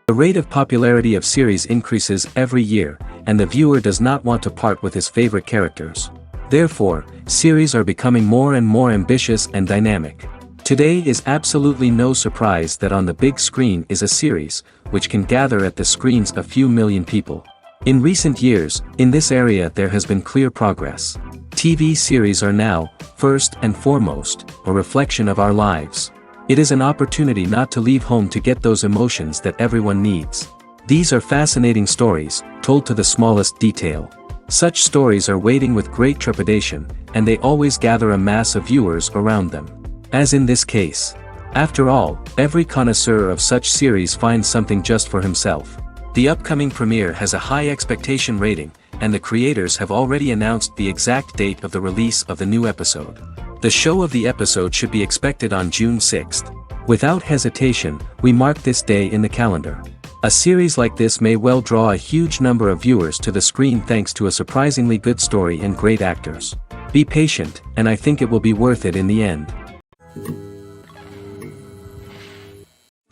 The rate of popularity of series increases every year, and the viewer does not want to part with his favorite characters. Therefore, series are becoming more and more ambitious and dynamic. Today is absolutely no surprise that on the big screen is a series, which can gather at the screens a few million people. In recent years, in this area there has been clear progress. TV series are now, first and foremost, a reflection of our lives. It is an opportunity not to leave home to get those emotions that everyone needs. These are fascinating stories, told to the smallest detail. Such stories are waiting with great trepidation, and they always gather a mass of viewers around them. As in this case. After all, every connoisseur of such series finds something just for himself. The upcoming premiere has a high expectation rating, and the creators have already announced the exact date of the release of the new episode. The show of the episode should be expected on June 6th. Without hesitation, we mark this day in the calendar. A series like this may well draw a huge number of viewers to the screen thanks to a surprisingly good story and great actors. Be patient, and I think it will be worth it in the end.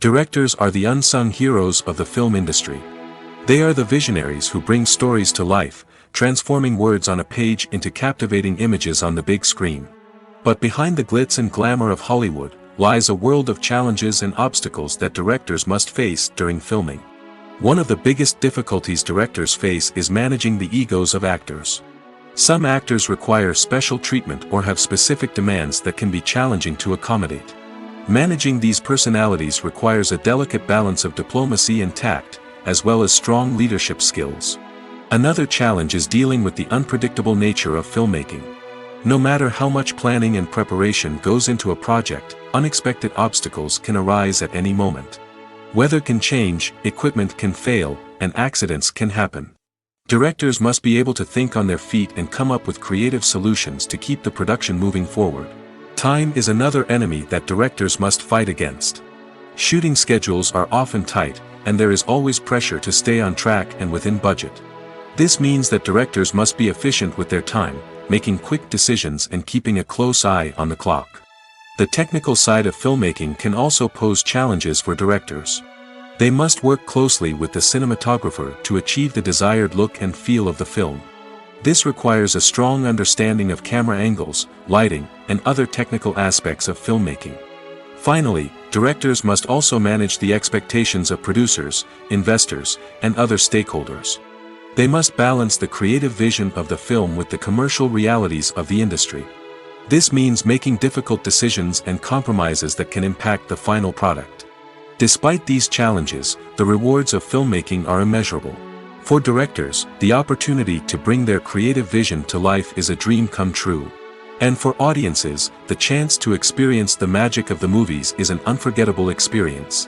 Directors are the unsung heroes of the film industry. They are the visionaries who bring stories to life, transforming words on a page into captivating images on the big screen. But behind the glitz and glamour of Hollywood, lies a world of challenges and obstacles that directors must face during filming. One of the biggest difficulties directors face is managing the egos of actors. Some actors require special treatment or have specific demands that can be challenging to accommodate. Managing these personalities requires a delicate balance of diplomacy and tact, as well as strong leadership skills. Another challenge is dealing with the unpredictable nature of filmmaking. No matter how much planning and preparation goes into a project, unexpected obstacles can arise at any moment. Weather can change, equipment can fail, and accidents can happen. Directors must be able to think on their feet and come up with creative solutions to keep the production moving forward. Time is another enemy that directors must fight against. Shooting schedules are often tight, and there is always pressure to stay on track and within budget. This means that directors must be efficient with their time, making quick decisions and keeping a close eye on the clock. The technical side of filmmaking can also pose challenges for directors. They must work closely with the cinematographer to achieve the desired look and feel of the film. This requires a strong understanding of camera angles, lighting, and other technical aspects of filmmaking. Finally, directors must also manage the expectations of producers, investors, and other stakeholders. They must balance the creative vision of the film with the commercial realities of the industry. This means making difficult decisions and compromises that can impact the final product. Despite these challenges, the rewards of filmmaking are immeasurable. For directors, the opportunity to bring their creative vision to life is a dream come true. And for audiences, the chance to experience the magic of the movies is an unforgettable experience.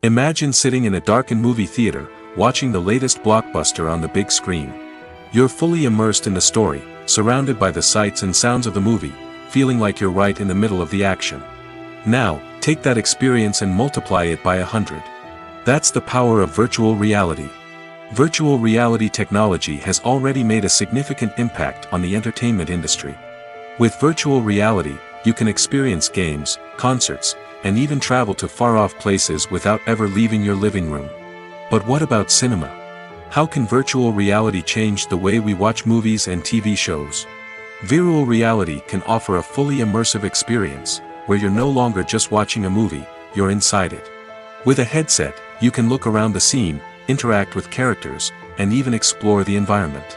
Imagine sitting in a darkened movie theater, watching the latest blockbuster on the big screen. You're fully immersed in the story, surrounded by the sights and sounds of the movie, feeling like you're right in the middle of the action. Now, take that experience and multiply it by 100. That's the power of virtual reality. Virtual reality technology has already made a significant impact on the entertainment industry. With virtual reality, you can experience games, concerts, and even travel to far-off places without ever leaving your living room. But what about cinema? How can virtual reality change the way we watch movies and TV shows? Virtual reality can offer a fully immersive experience, where you're no longer just watching a movie, you're inside it. With a headset, you can look around the scene, interact with characters, and even explore the environment.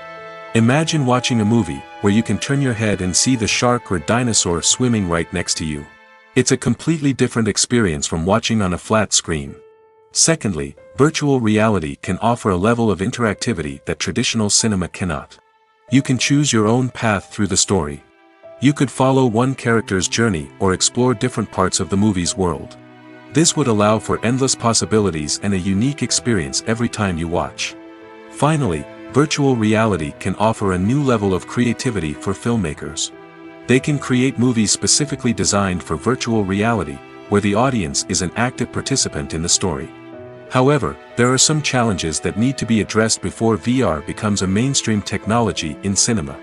Imagine watching a movie, where you can turn your head and see the shark or dinosaur swimming right next to you. It's a completely different experience from watching on a flat screen. Secondly, virtual reality can offer a level of interactivity that traditional cinema cannot. You can choose your own path through the story. You could follow one character's journey or explore different parts of the movie's world. This would allow for endless possibilities and a unique experience every time you watch. Finally, virtual reality can offer a new level of creativity for filmmakers. They can create movies specifically designed for virtual reality, where the audience is an active participant in the story. However, there are some challenges that need to be addressed before VR becomes a mainstream technology in cinema.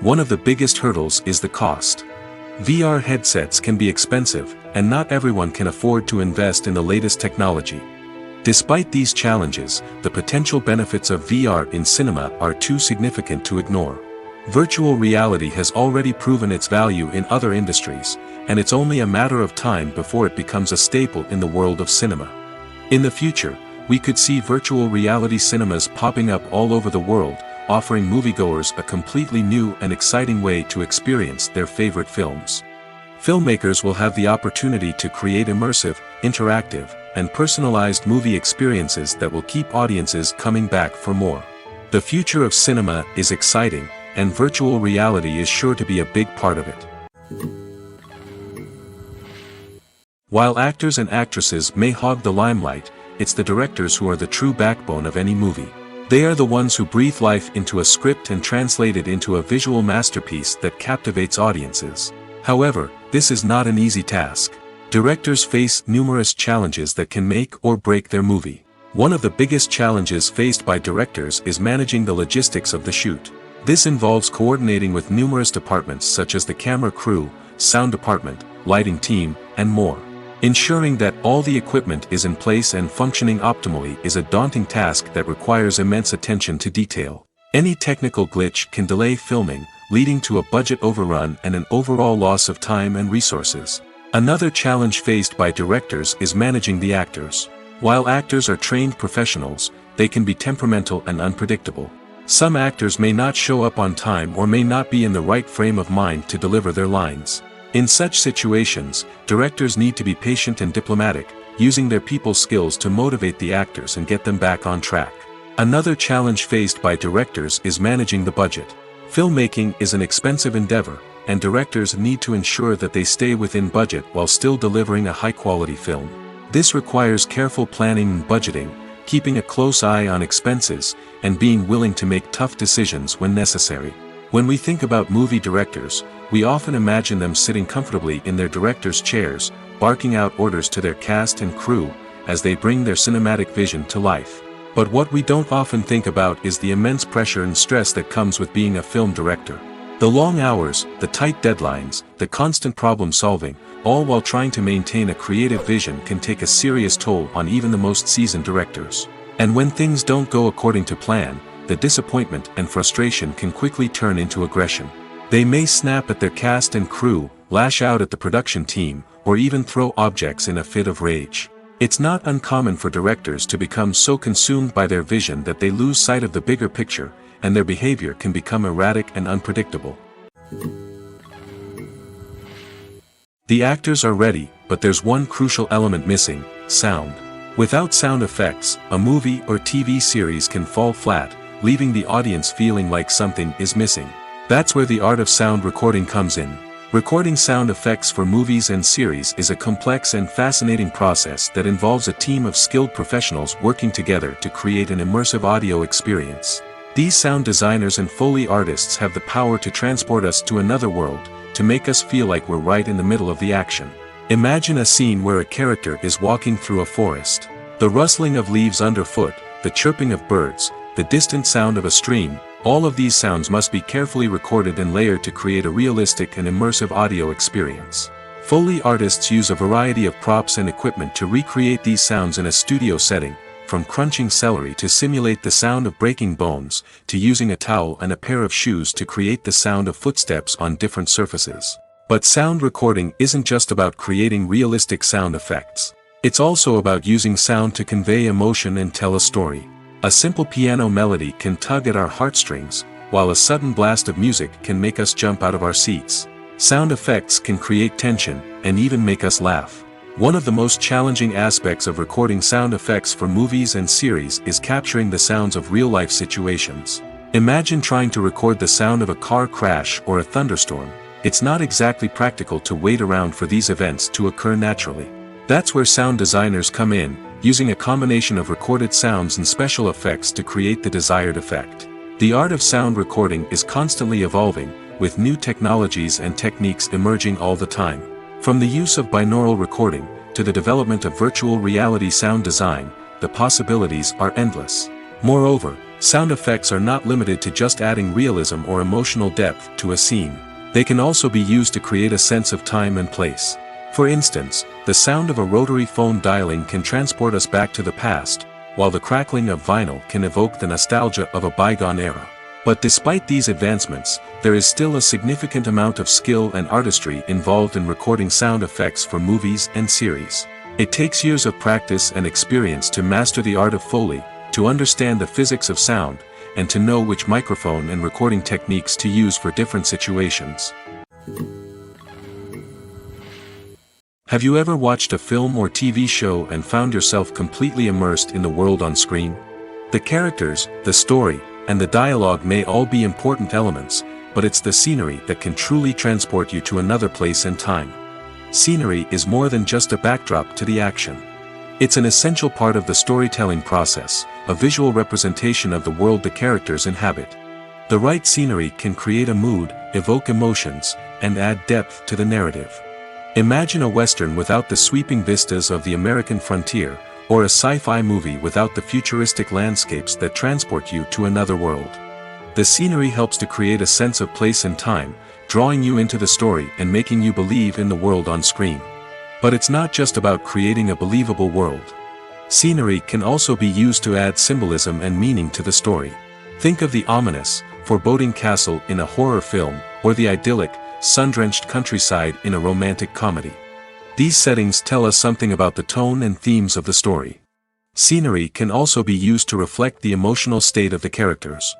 One of the biggest hurdles is the cost. VR headsets can be expensive, and not everyone can afford to invest in the latest technology. Despite these challenges, the potential benefits of VR in cinema are too significant to ignore. Virtual reality has already proven its value in other industries, and it's only a matter of time before it becomes a staple in the world of cinema. In the future, we could see virtual reality cinemas popping up all over the world, offering moviegoers a completely new and exciting way to experience their favorite films. Filmmakers will have the opportunity to create immersive, interactive, and personalized movie experiences that will keep audiences coming back for more. The future of cinema is exciting, and virtual reality is sure to be a big part of it. While actors and actresses may hog the limelight, it's the directors who are the true backbone of any movie. They are the ones who breathe life into a script and translate it into a visual masterpiece that captivates audiences. However, this is not an easy task. Directors face numerous challenges that can make or break their movie. One of the biggest challenges faced by directors is managing the logistics of the shoot. This involves coordinating with numerous departments such as the camera crew, sound department, lighting team, and more. Ensuring that all the equipment is in place and functioning optimally is a daunting task that requires immense attention to detail. Any technical glitch can delay filming, leading to a budget overrun and an overall loss of time and resources. Another challenge faced by directors is managing the actors. While actors are trained professionals, they can be temperamental and unpredictable. Some actors may not show up on time or may not be in the right frame of mind to deliver their lines. In such situations, directors need to be patient and diplomatic, using their people skills to motivate the actors and get them back on track. Another challenge faced by directors is managing the budget. Filmmaking is an expensive endeavor, and directors need to ensure that they stay within budget while still delivering a high-quality film. This requires careful planning and budgeting, keeping a close eye on expenses, and being willing to make tough decisions when necessary. When we think about movie directors, we often imagine them sitting comfortably in their director's chairs, barking out orders to their cast and crew, as they bring their cinematic vision to life. But what we don't often think about is the immense pressure and stress that comes with being a film director. The long hours, the tight deadlines, the constant problem solving, all while trying to maintain a creative vision can take a serious toll on even the most seasoned directors. And when things don't go according to plan, the disappointment and frustration can quickly turn into aggression. They may snap at their cast and crew, lash out at the production team, or even throw objects in a fit of rage. It's not uncommon for directors to become so consumed by their vision that they lose sight of the bigger picture, and their behavior can become erratic and unpredictable. The actors are ready, but there's one crucial element missing: sound. Without sound effects, a movie or TV series can fall flat, leaving the audience feeling like something is missing. That's where the art of sound recording comes in. Recording sound effects for movies and series is a complex and fascinating process that involves a team of skilled professionals working together to create an immersive audio experience. These sound designers and Foley artists have the power to transport us to another world, to make us feel like we're right in the middle of the action. Imagine a scene where a character is walking through a forest. The rustling of leaves underfoot, the chirping of birds, the distant sound of a stream, all of these sounds must be carefully recorded and layered to create a realistic and immersive audio experience. Foley artists use a variety of props and equipment to recreate these sounds in a studio setting, from crunching celery to simulate the sound of breaking bones, to using a towel and a pair of shoes to create the sound of footsteps on different surfaces. But sound recording isn't just about creating realistic sound effects. It's also about using sound to convey emotion and tell a story. A simple piano melody can tug at our heartstrings, while a sudden blast of music can make us jump out of our seats. Sound effects can create tension, and even make us laugh. One of the most challenging aspects of recording sound effects for movies and series is capturing the sounds of real-life situations. Imagine trying to record the sound of a car crash or a thunderstorm. It's not exactly practical to wait around for these events to occur naturally. That's where sound designers come in, using a combination of recorded sounds and special effects to create the desired effect. The art of sound recording is constantly evolving, with new technologies and techniques emerging all the time. From the use of binaural recording, to the development of virtual reality sound design, the possibilities are endless. Moreover, sound effects are not limited to just adding realism or emotional depth to a scene. They can also be used to create a sense of time and place. For instance, the sound of a rotary phone dialing can transport us back to the past, while the crackling of vinyl can evoke the nostalgia of a bygone era. But despite these advancements, there is still a significant amount of skill and artistry involved in recording sound effects for movies and series. It takes years of practice and experience to master the art of Foley, to understand the physics of sound, and to know which microphone and recording techniques to use for different situations. Have you ever watched a film or TV show and found yourself completely immersed in the world on screen? The characters, the story, and the dialogue may all be important elements, but it's the scenery that can truly transport you to another place and time. Scenery is more than just a backdrop to the action. It's an essential part of the storytelling process, a visual representation of the world the characters inhabit. The right scenery can create a mood, evoke emotions, and add depth to the narrative. Imagine a Western without the sweeping vistas of the American frontier, or a sci-fi movie without the futuristic landscapes that transport you to another world. The scenery helps to create a sense of place and time, drawing you into the story and making you believe in the world on screen. But it's not just about creating a believable world. Scenery can also be used to add symbolism and meaning to the story. Think of the ominous, foreboding castle in a horror film, or the idyllic, sun-drenched countryside in a romantic comedy. These settings tell us something about the tone and themes of the story. Scenery can also be used to reflect the emotional state of the characters.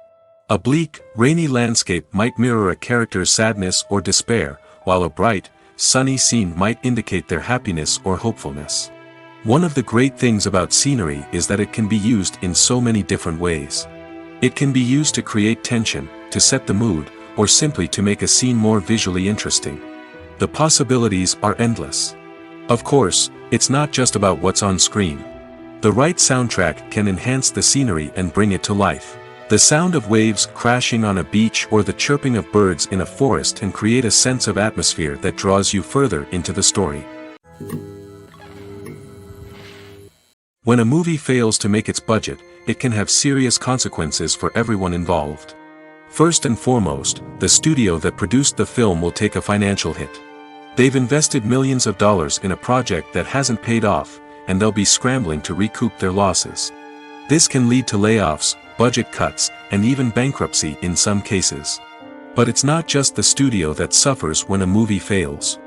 A bleak, rainy landscape might mirror a character's sadness or despair, while a bright, sunny scene might indicate their happiness or hopefulness. One of the great things about scenery is that it can be used in so many different ways. It can be used to create tension, to set the mood, or simply to make a scene more visually interesting. The possibilities are endless. Of course, it's not just about what's on screen. The right soundtrack can enhance the scenery and bring it to life. The sound of waves crashing on a beach or the chirping of birds in a forest can create a sense of atmosphere that draws you further into the story. When a movie fails to make its budget, it can have serious consequences for everyone involved. First and foremost, the studio that produced the film will take a financial hit. They've invested millions of dollars in a project that hasn't paid off, and they'll be scrambling to recoup their losses. This can lead to layoffs, budget cuts, and even bankruptcy in some cases. But it's not just the studio that suffers when a movie fails.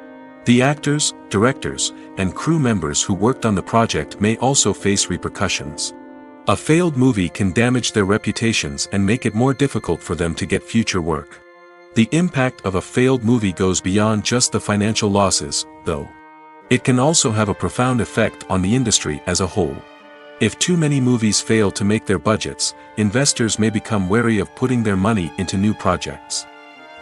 The actors, directors, and crew members who worked on the project may also face repercussions. A failed movie can damage their reputations and make it more difficult for them to get future work. The impact of a failed movie goes beyond just the financial losses, though. It can also have a profound effect on the industry as a whole. If too many movies fail to make their budgets, investors may become wary of putting their money into new projects.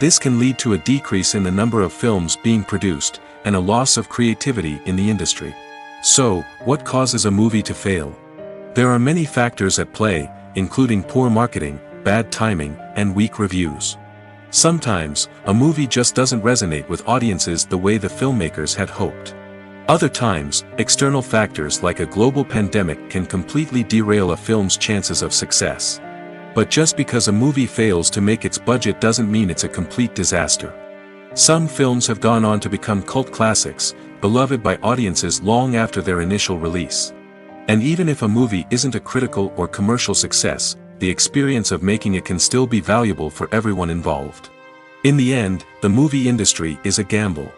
This can lead to a decrease in the number of films being produced, and a loss of creativity in the industry. So, what causes a movie to fail? There are many factors at play, including poor marketing, bad timing, and weak reviews. Sometimes, a movie just doesn't resonate with audiences the way the filmmakers had hoped. Other times, external factors like a global pandemic can completely derail a film's chances of success. But just because a movie fails to make its budget doesn't mean it's a complete disaster. Some films have gone on to become cult classics, beloved by audiences long after their initial release. And even if a movie isn't a critical or commercial success, the experience of making it can still be valuable for everyone involved. In the end, the movie industry is a gamble.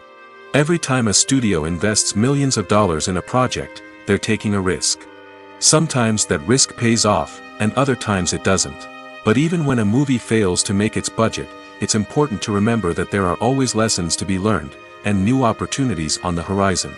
Every time a studio invests millions of dollars in a project, they're taking a risk. Sometimes that risk pays off, and other times it doesn't. But even when a movie fails to make its budget, it's important to remember that there are always lessons to be learned, and new opportunities on the horizon.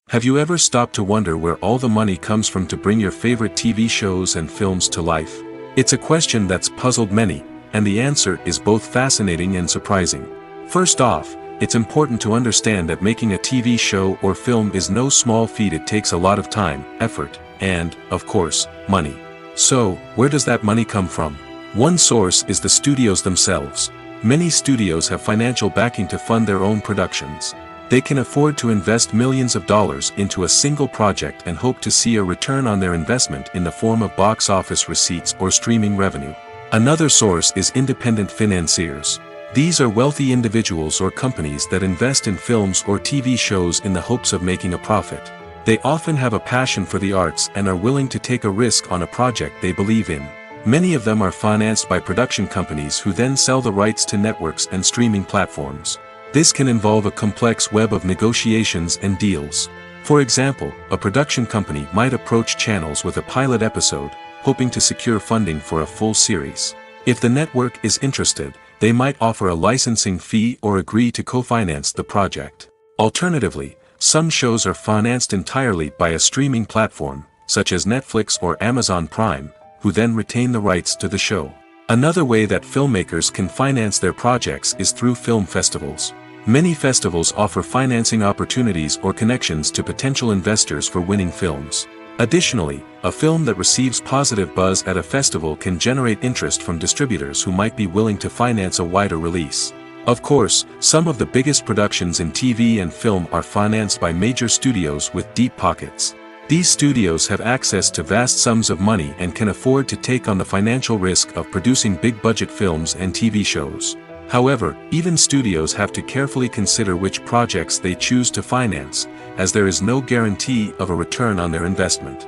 Have you ever stopped to wonder where all the money comes from to bring your favorite TV shows and films to life? It's a question that's puzzled many, and the answer is both fascinating and surprising. First off, it's important to understand that making a TV show or film is no small feat. It takes a lot of time, effort, and, of course, money. So, where does that money come from? One source is the studios themselves. Many studios have financial backing to fund their own productions. They can afford to invest millions of dollars into a single project and hope to see a return on their investment in the form of box office receipts or streaming revenue. Another source is independent financiers. These are wealthy individuals or companies that invest in films or TV shows in the hopes of making a profit. They often have a passion for the arts and are willing to take a risk on a project they believe in. Many of them are financed by production companies who then sell the rights to networks and streaming platforms. This can involve a complex web of negotiations and deals. For example, a production company might approach channels with a pilot episode, hoping to secure funding for a full series. If the network is interested, they might offer a licensing fee or agree to co-finance the project. Alternatively, some shows are financed entirely by a streaming platform, such as Netflix or Amazon Prime, who then retain the rights to the show. Another way that filmmakers can finance their projects is through film festivals. Many festivals offer financing opportunities or connections to potential investors for winning films. Additionally, a film that receives positive buzz at a festival can generate interest from distributors who might be willing to finance a wider release. Of course, some of the biggest productions in TV and film are financed by major studios with deep pockets. These studios have access to vast sums of money and can afford to take on the financial risk of producing big-budget films and TV shows. However, even studios have to carefully consider which projects they choose to finance, as there is no guarantee of a return on their investment.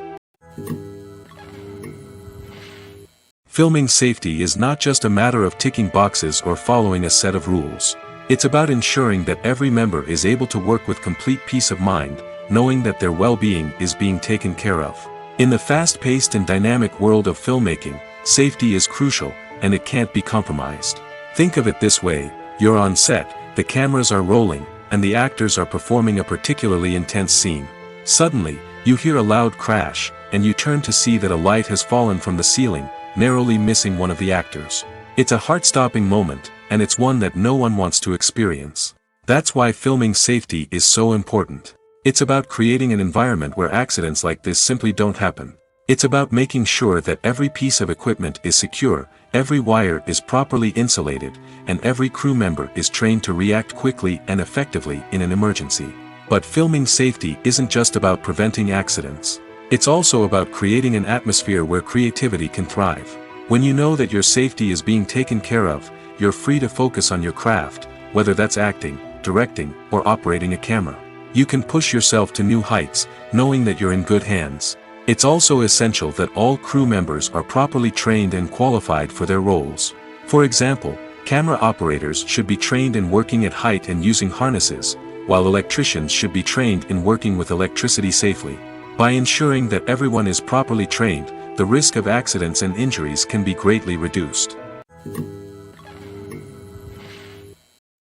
Filming safety is not just a matter of ticking boxes or following a set of rules. It's about ensuring that every member is able to work with complete peace of mind, knowing that their well-being is being taken care of. In the fast-paced and dynamic world of filmmaking, safety is crucial, and it can't be compromised. Think of it this way: you're on set, the cameras are rolling, and the actors are performing a particularly intense scene. Suddenly, you hear a loud crash, and you turn to see that a light has fallen from the ceiling, narrowly missing one of the actors. It's a heart-stopping moment, and it's one that no one wants to experience. That's why filming safety is so important. It's about creating an environment where accidents like this simply don't happen. It's about making sure that every piece of equipment is secure, every wire is properly insulated, and every crew member is trained to react quickly and effectively in an emergency. But filming safety isn't just about preventing accidents. It's also about creating an atmosphere where creativity can thrive. When you know that your safety is being taken care of, you're free to focus on your craft, whether that's acting, directing, or operating a camera. You can push yourself to new heights, knowing that you're in good hands. It's also essential that all crew members are properly trained and qualified for their roles. For example, camera operators should be trained in working at height and using harnesses, while electricians should be trained in working with electricity safely. By ensuring that everyone is properly trained, the risk of accidents and injuries can be greatly reduced.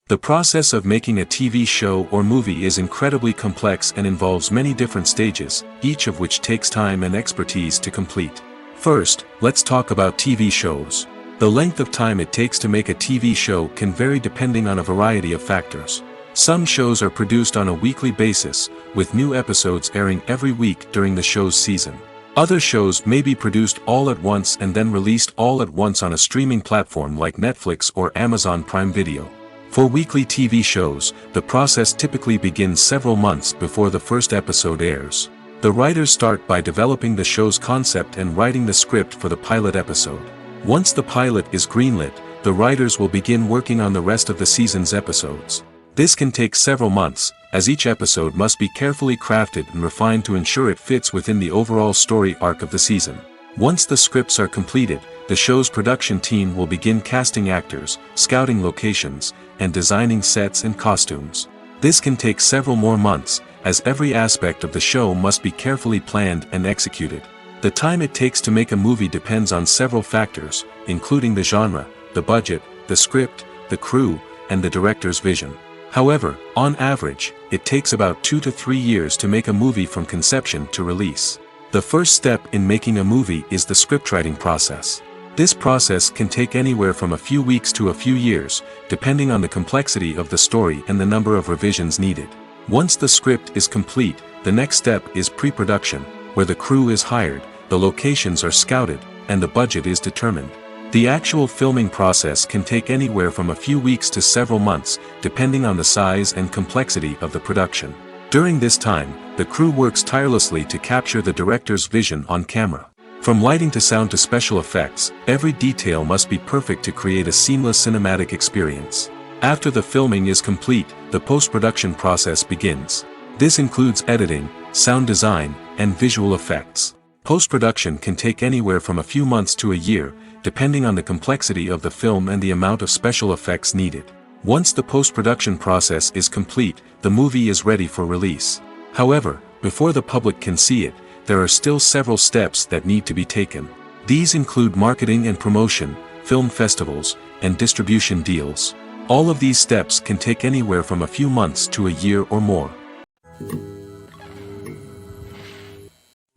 The process of making a TV show or movie is incredibly complex and involves many different stages, each of which takes time and expertise to complete. First, let's talk about TV shows. The length of time it takes to make a TV show can vary depending on a variety of factors. Some shows are produced on a weekly basis, with new episodes airing every week during the show's season. Other shows may be produced all at once and then released all at once on a streaming platform like Netflix or Amazon Prime Video. For weekly TV shows, the process typically begins several months before the first episode airs. The writers start by developing the show's concept and writing the script for the pilot episode. Once the pilot is greenlit, the writers will begin working on the rest of the season's episodes. This can take several months, as each episode must be carefully crafted and refined to ensure it fits within the overall story arc of the season. Once the scripts are completed, the show's production team will begin casting actors, scouting locations, and designing sets and costumes. This can take several more months, as every aspect of the show must be carefully planned and executed. The time it takes to make a movie depends on several factors, including the genre, the budget, the script, the crew, and the director's vision. However, on average, it takes about 2 to 3 years to make a movie from conception to release. The first step in making a movie is the scriptwriting process. This process can take anywhere from a few weeks to a few years, depending on the complexity of the story and the number of revisions needed. Once the script is complete, the next step is pre-production, where the crew is hired, the locations are scouted, and the budget is determined. The actual filming process can take anywhere from a few weeks to several months, depending on the size and complexity of the production. During this time, the crew works tirelessly to capture the director's vision on camera. From lighting to sound to special effects, every detail must be perfect to create a seamless cinematic experience. After the filming is complete, the post-production process begins. This includes editing, sound design, and visual effects. Post-production can take anywhere from a few months to a year, depending on the complexity of the film and the amount of special effects needed. Once the post-production process is complete, the movie is ready for release. However, before the public can see it, there are still several steps that need to be taken. These include marketing and promotion, film festivals, and distribution deals. All of these steps can take anywhere from a few months to a year or more.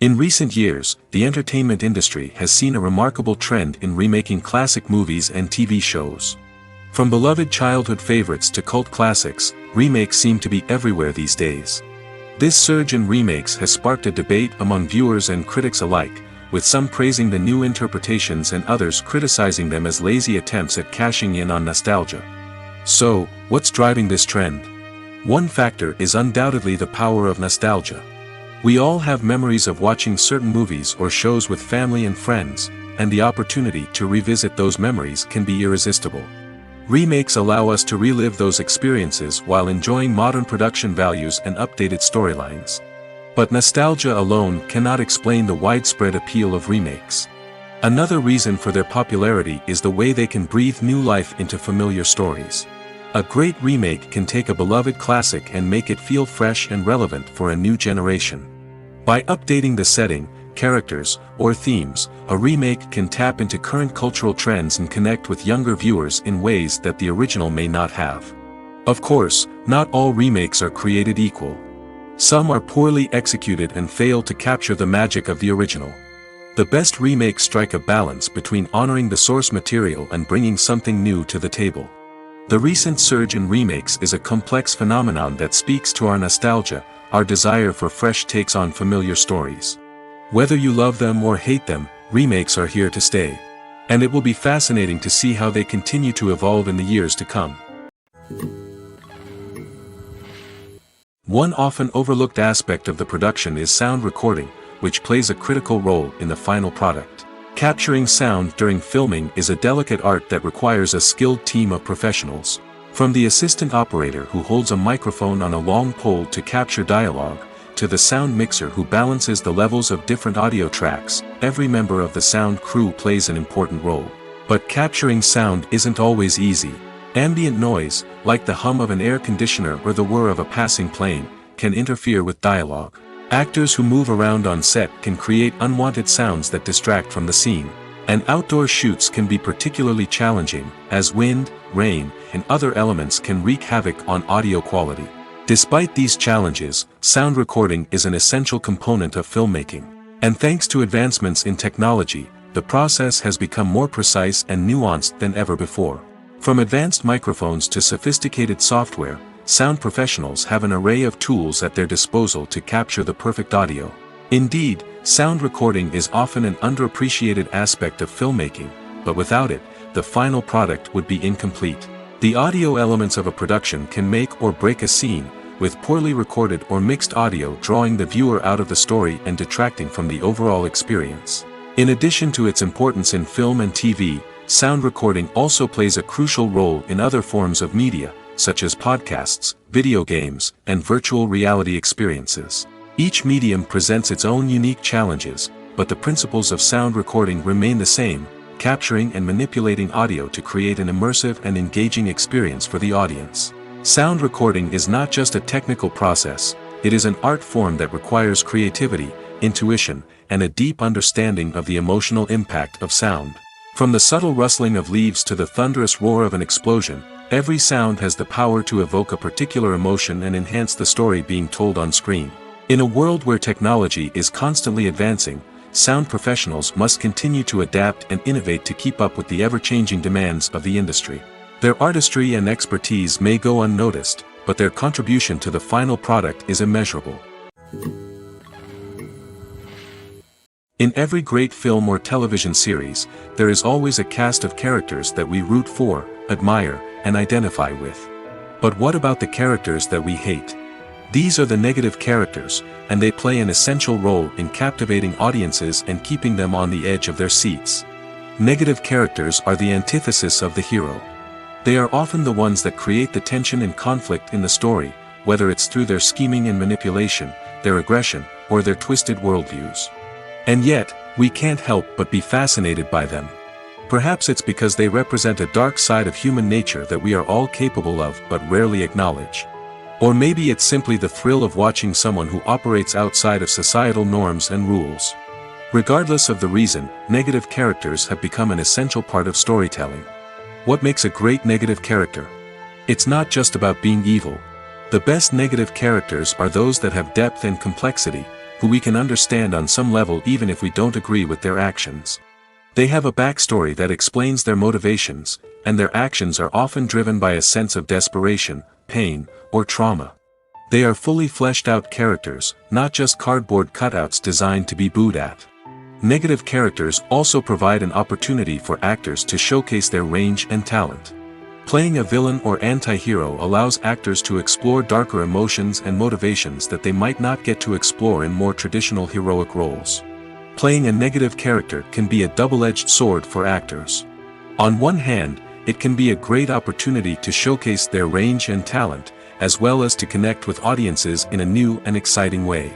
In recent years, the entertainment industry has seen a remarkable trend in remaking classic movies and TV shows. From beloved childhood favorites to cult classics, remakes seem to be everywhere these days. This surge in remakes has sparked a debate among viewers and critics alike, with some praising the new interpretations and others criticizing them as lazy attempts at cashing in on nostalgia. So, what's driving this trend? One factor is undoubtedly the power of nostalgia. We all have memories of watching certain movies or shows with family and friends, and the opportunity to revisit those memories can be irresistible. Remakes allow us to relive those experiences while enjoying modern production values and updated storylines. But nostalgia alone cannot explain the widespread appeal of remakes. Another reason for their popularity is the way they can breathe new life into familiar stories. A great remake can take a beloved classic and make it feel fresh and relevant for a new generation. By updating the setting, characters, or themes, a remake can tap into current cultural trends and connect with younger viewers in ways that the original may not have. Of course, not all remakes are created equal. Some are poorly executed and fail to capture the magic of the original. The best remakes strike a balance between honoring the source material and bringing something new to the table. The recent surge in remakes is a complex phenomenon that speaks to our nostalgia, our desire for fresh takes on familiar stories. Whether you love them or hate them, remakes are here to stay. And it will be fascinating to see how they continue to evolve in the years to come. One often overlooked aspect of the production is sound recording, which plays a critical role in the final product. Capturing sound during filming is a delicate art that requires a skilled team of professionals. From the assistant operator who holds a microphone on a long pole to capture dialogue, to the sound mixer who balances the levels of different audio tracks, every member of the sound crew plays an important role. But capturing sound isn't always easy. Ambient noise, like the hum of an air conditioner or the whir of a passing plane, can interfere with dialogue. Actors who move around on set can create unwanted sounds that distract from the scene. And outdoor shoots can be particularly challenging, as wind, rain, and other elements can wreak havoc on audio quality. Despite these challenges, sound recording is an essential component of filmmaking. And thanks to advancements in technology, the process has become more precise and nuanced than ever before. From advanced microphones to sophisticated software, sound professionals have an array of tools at their disposal to capture the perfect audio. Indeed, sound recording is often an underappreciated aspect of filmmaking, but without it, the final product would be incomplete. The audio elements of a production can make or break a scene, with poorly recorded or mixed audio drawing the viewer out of the story and detracting from the overall experience. In addition to its importance in film and TV, sound recording also plays a crucial role in other forms of media, such as podcasts, video games, and virtual reality experiences. Each medium presents its own unique challenges, but the principles of sound recording remain the same: capturing and manipulating audio to create an immersive and engaging experience for the audience. Sound recording is not just a technical process, it is an art form that requires creativity, intuition, and a deep understanding of the emotional impact of sound. From the subtle rustling of leaves to the thunderous roar of an explosion, every sound has the power to evoke a particular emotion and enhance the story being told on screen. In a world where technology is constantly advancing, sound professionals must continue to adapt and innovate to keep up with the ever-changing demands of the industry. Their artistry and expertise may go unnoticed, but their contribution to the final product is immeasurable. In every great film or television series, there is always a cast of characters that we root for, admire, and identify with. But what about the characters that we hate? These are the negative characters, and they play an essential role in captivating audiences and keeping them on the edge of their seats. Negative characters are the antithesis of the hero. They are often the ones that create the tension and conflict in the story, whether it's through their scheming and manipulation, their aggression, or their twisted worldviews. And yet, we can't help but be fascinated by them. Perhaps it's because they represent a dark side of human nature that we are all capable of but rarely acknowledge. Or maybe it's simply the thrill of watching someone who operates outside of societal norms and rules. Regardless of the reason, negative characters have become an essential part of storytelling. What makes a great negative character? It's not just about being evil. The best negative characters are those that have depth and complexity, who we can understand on some level even if we don't agree with their actions. They have a backstory that explains their motivations, and their actions are often driven by a sense of desperation, pain, or trauma. They are fully fleshed out characters, not just cardboard cutouts designed to be booed at. Negative characters also provide an opportunity for actors to showcase their range and talent. Playing a villain or anti-hero allows actors to explore darker emotions and motivations that they might not get to explore in more traditional heroic roles. Playing a negative character can be a double-edged sword for actors. On one hand, it can be a great opportunity to showcase their range and talent, as well as to connect with audiences in a new and exciting way.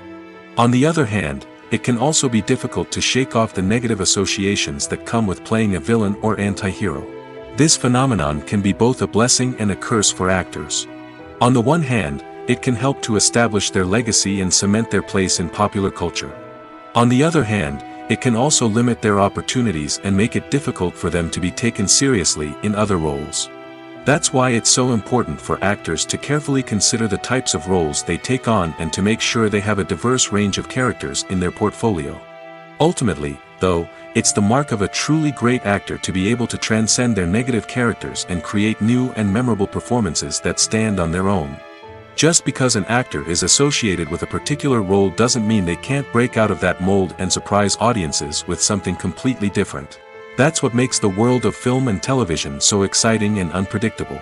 On the other hand, it can also be difficult to shake off the negative associations that come with playing a villain or anti-hero. This phenomenon can be both a blessing and a curse for actors. On the one hand, it can help to establish their legacy and cement their place in popular culture. On the other hand, it can also limit their opportunities and make it difficult for them to be taken seriously in other roles. That's why it's so important for actors to carefully consider the types of roles they take on and to make sure they have a diverse range of characters in their portfolio. Ultimately, though, it's the mark of a truly great actor to be able to transcend their negative characters and create new and memorable performances that stand on their own. Just because an actor is associated with a particular role doesn't mean they can't break out of that mold and surprise audiences with something completely different. That's what makes the world of film and television so exciting and unpredictable.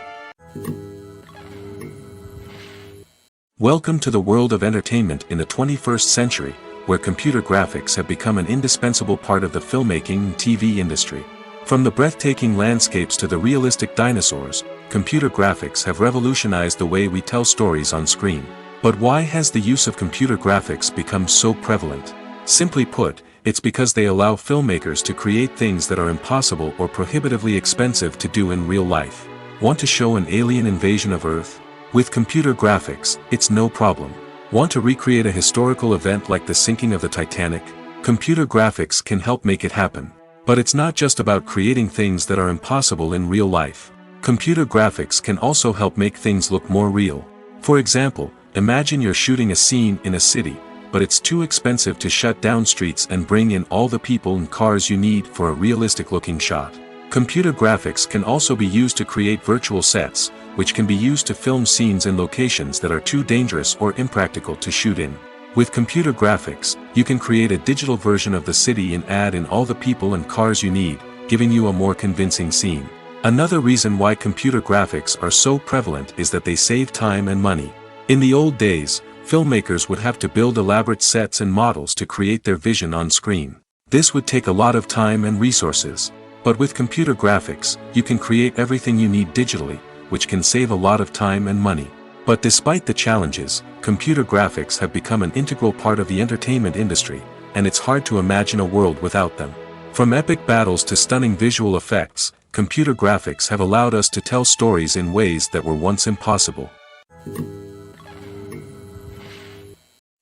Welcome to the world of entertainment in the 21st century, where computer graphics have become an indispensable part of the filmmaking and TV industry. From the breathtaking landscapes to the realistic dinosaurs, computer graphics have revolutionized the way we tell stories on screen. But why has the use of computer graphics become so prevalent? Simply put, it's because they allow filmmakers to create things that are impossible or prohibitively expensive to do in real life. Want to show an alien invasion of Earth? With computer graphics, it's no problem. Want to recreate a historical event like the sinking of the Titanic? Computer graphics can help make it happen. But it's not just about creating things that are impossible in real life. Computer graphics can also help make things look more real. For example, imagine you're shooting a scene in a city, but it's too expensive to shut down streets and bring in all the people and cars you need for a realistic-looking shot. Computer graphics can also be used to create virtual sets, which can be used to film scenes in locations that are too dangerous or impractical to shoot in. With computer graphics, you can create a digital version of the city and add in all the people and cars you need, giving you a more convincing scene. Another reason why computer graphics are so prevalent is that they save time and money. In the old days, filmmakers would have to build elaborate sets and models to create their vision on screen. This would take a lot of time and resources. But with computer graphics, you can create everything you need digitally, which can save a lot of time and money. But despite the challenges, computer graphics have become an integral part of the entertainment industry, and it's hard to imagine a world without them. From epic battles to stunning visual effects, computer graphics have allowed us to tell stories in ways that were once impossible.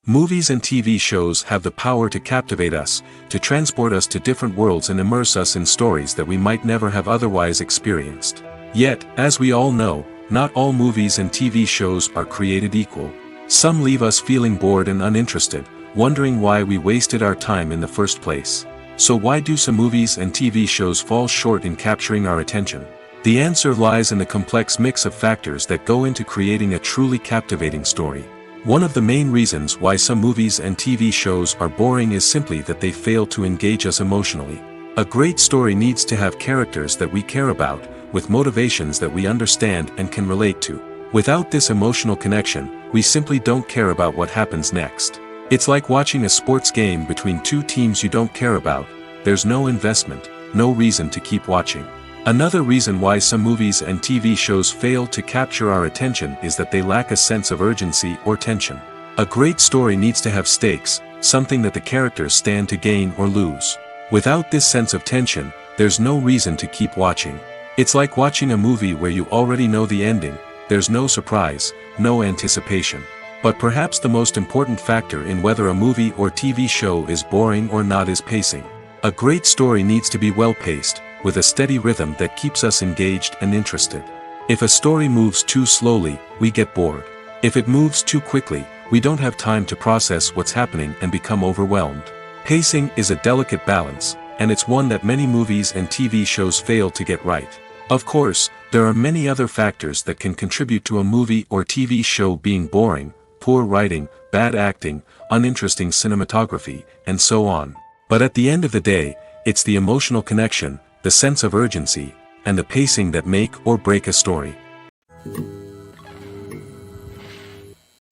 Movies and TV shows have the power to captivate us, to transport us to different worlds and immerse us in stories that we might never have otherwise experienced. Yet, as we all know, not all movies and TV shows are created equal. Some leave us feeling bored and uninterested, wondering why we wasted our time in the first place. So why do some movies and TV shows fall short in capturing our attention? The answer lies in the complex mix of factors that go into creating a truly captivating story. One of the main reasons why some movies and TV shows are boring is simply that they fail to engage us emotionally. A great story needs to have characters that we care about, with motivations that we understand and can relate to. Without this emotional connection, we simply don't care about what happens next. It's like watching a sports game between two teams you don't care about. There's no investment, no reason to keep watching. Another reason why some movies and TV shows fail to capture our attention is that they lack a sense of urgency or tension. A great story needs to have stakes, something that the characters stand to gain or lose. Without this sense of tension, there's no reason to keep watching. It's like watching a movie where you already know the ending. There's no surprise, no anticipation. But perhaps the most important factor in whether a movie or TV show is boring or not is pacing. A great story needs to be well-paced, with a steady rhythm that keeps us engaged and interested. If a story moves too slowly, we get bored. If it moves too quickly, we don't have time to process what's happening and become overwhelmed. Pacing is a delicate balance, and it's one that many movies and TV shows fail to get right. Of course, there are many other factors that can contribute to a movie or TV show being boring: poor writing, bad acting, uninteresting cinematography, and so on. But at the end of the day, it's the emotional connection, the sense of urgency, and the pacing that make or break a story.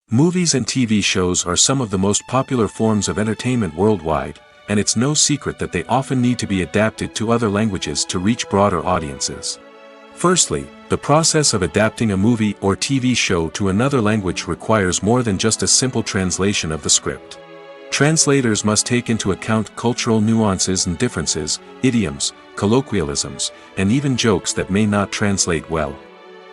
Movies and TV shows are some of the most popular forms of entertainment worldwide, and it's no secret that they often need to be adapted to other languages to reach broader audiences. Firstly, the process of adapting a movie or TV show to another language requires more than just a simple translation of the script. Translators must take into account cultural nuances and differences, idioms, colloquialisms, and even jokes that may not translate well.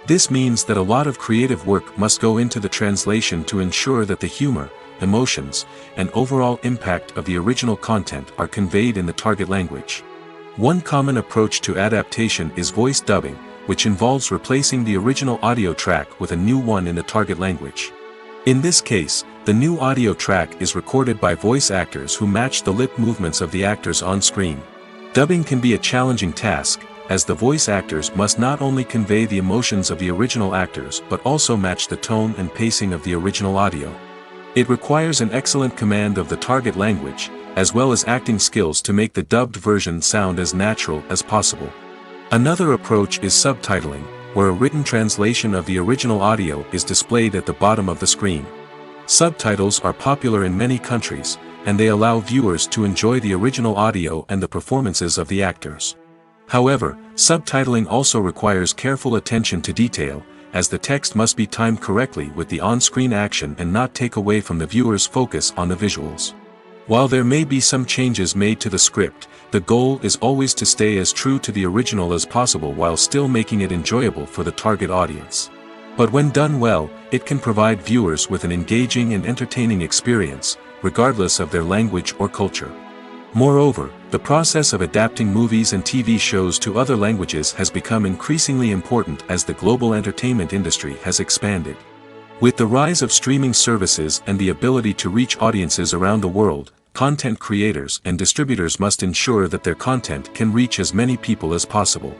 This means that a lot of creative work must go into the translation to ensure that the humor, emotions, and overall impact of the original content are conveyed in the target language. One common approach to adaptation is voice dubbing, which involves replacing the original audio track with a new one in the target language. In this case, the new audio track is recorded by voice actors who match the lip movements of the actors on screen. Dubbing can be a challenging task, as the voice actors must not only convey the emotions of the original actors but also match the tone and pacing of the original audio. It requires an excellent command of the target language, as well as acting skills to make the dubbed version sound as natural as possible. Another approach is subtitling, where a written translation of the original audio is displayed at the bottom of the screen. Subtitles are popular in many countries, and they allow viewers to enjoy the original audio and the performances of the actors. However, subtitling also requires careful attention to detail, as the text must be timed correctly with the on-screen action and not take away from the viewer's focus on the visuals. While there may be some changes made to the script, the goal is always to stay as true to the original as possible while still making it enjoyable for the target audience. But when done well, it can provide viewers with an engaging and entertaining experience, regardless of their language or culture. Moreover, the process of adapting movies and TV shows to other languages has become increasingly important as the global entertainment industry has expanded. With the rise of streaming services and the ability to reach audiences around the world, content creators and distributors must ensure that their content can reach as many people as possible.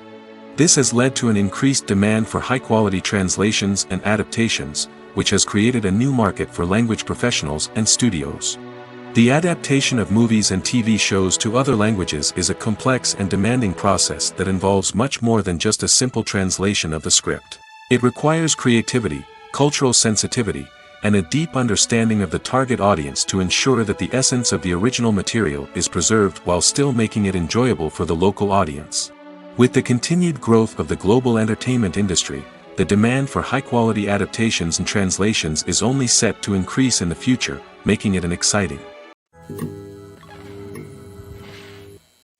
This has led to an increased demand for high-quality translations and adaptations, which has created a new market for language professionals and studios. The adaptation of movies and TV shows to other languages is a complex and demanding process that involves much more than just a simple translation of the script. It requires creativity, cultural sensitivity, and a deep understanding of the target audience to ensure that the essence of the original material is preserved while still making it enjoyable for the local audience. With the continued growth of the global entertainment industry, the demand for high-quality adaptations and translations is only set to increase in the future, making it an exciting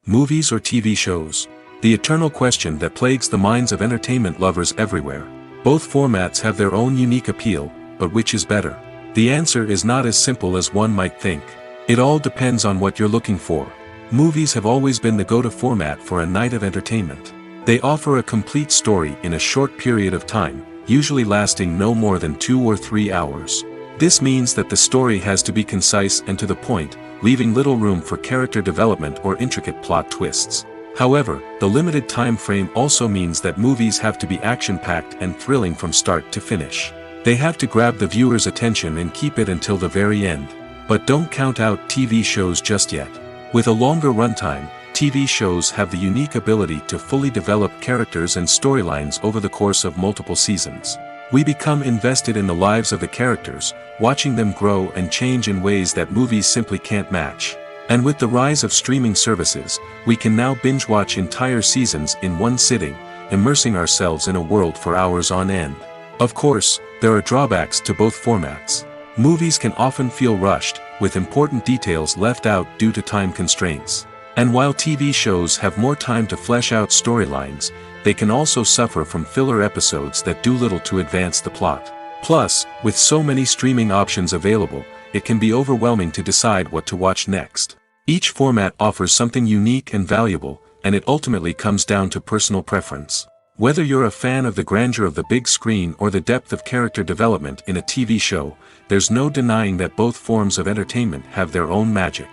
movies or TV shows. The eternal question that plagues the minds of entertainment lovers everywhere. Both formats have their own unique appeal, but which is better? The answer is not as simple as one might think. It all depends on what you're looking for. Movies have always been the go-to format for a night of entertainment. They offer a complete story in a short period of time, usually lasting no more than 2 or 3 hours. This means that the story has to be concise and to the point, leaving little room for character development or intricate plot twists. However, the limited time frame also means that movies have to be action-packed and thrilling from start to finish. They have to grab the viewer's attention and keep it until the very end. But don't count out TV shows just yet. With a longer runtime, TV shows have the unique ability to fully develop characters and storylines over the course of multiple seasons. We become invested in the lives of the characters, watching them grow and change in ways that movies simply can't match. And with the rise of streaming services, we can now binge-watch entire seasons in one sitting, immersing ourselves in a world for hours on end. Of course, there are drawbacks to both formats. Movies can often feel rushed, with important details left out due to time constraints. And while TV shows have more time to flesh out storylines, they can also suffer from filler episodes that do little to advance the plot. Plus, with so many streaming options available, it can be overwhelming to decide what to watch next. Each format offers something unique and valuable, and it ultimately comes down to personal preference. Whether you're a fan of the grandeur of the big screen or the depth of character development in a TV show, there's no denying that both forms of entertainment have their own magic.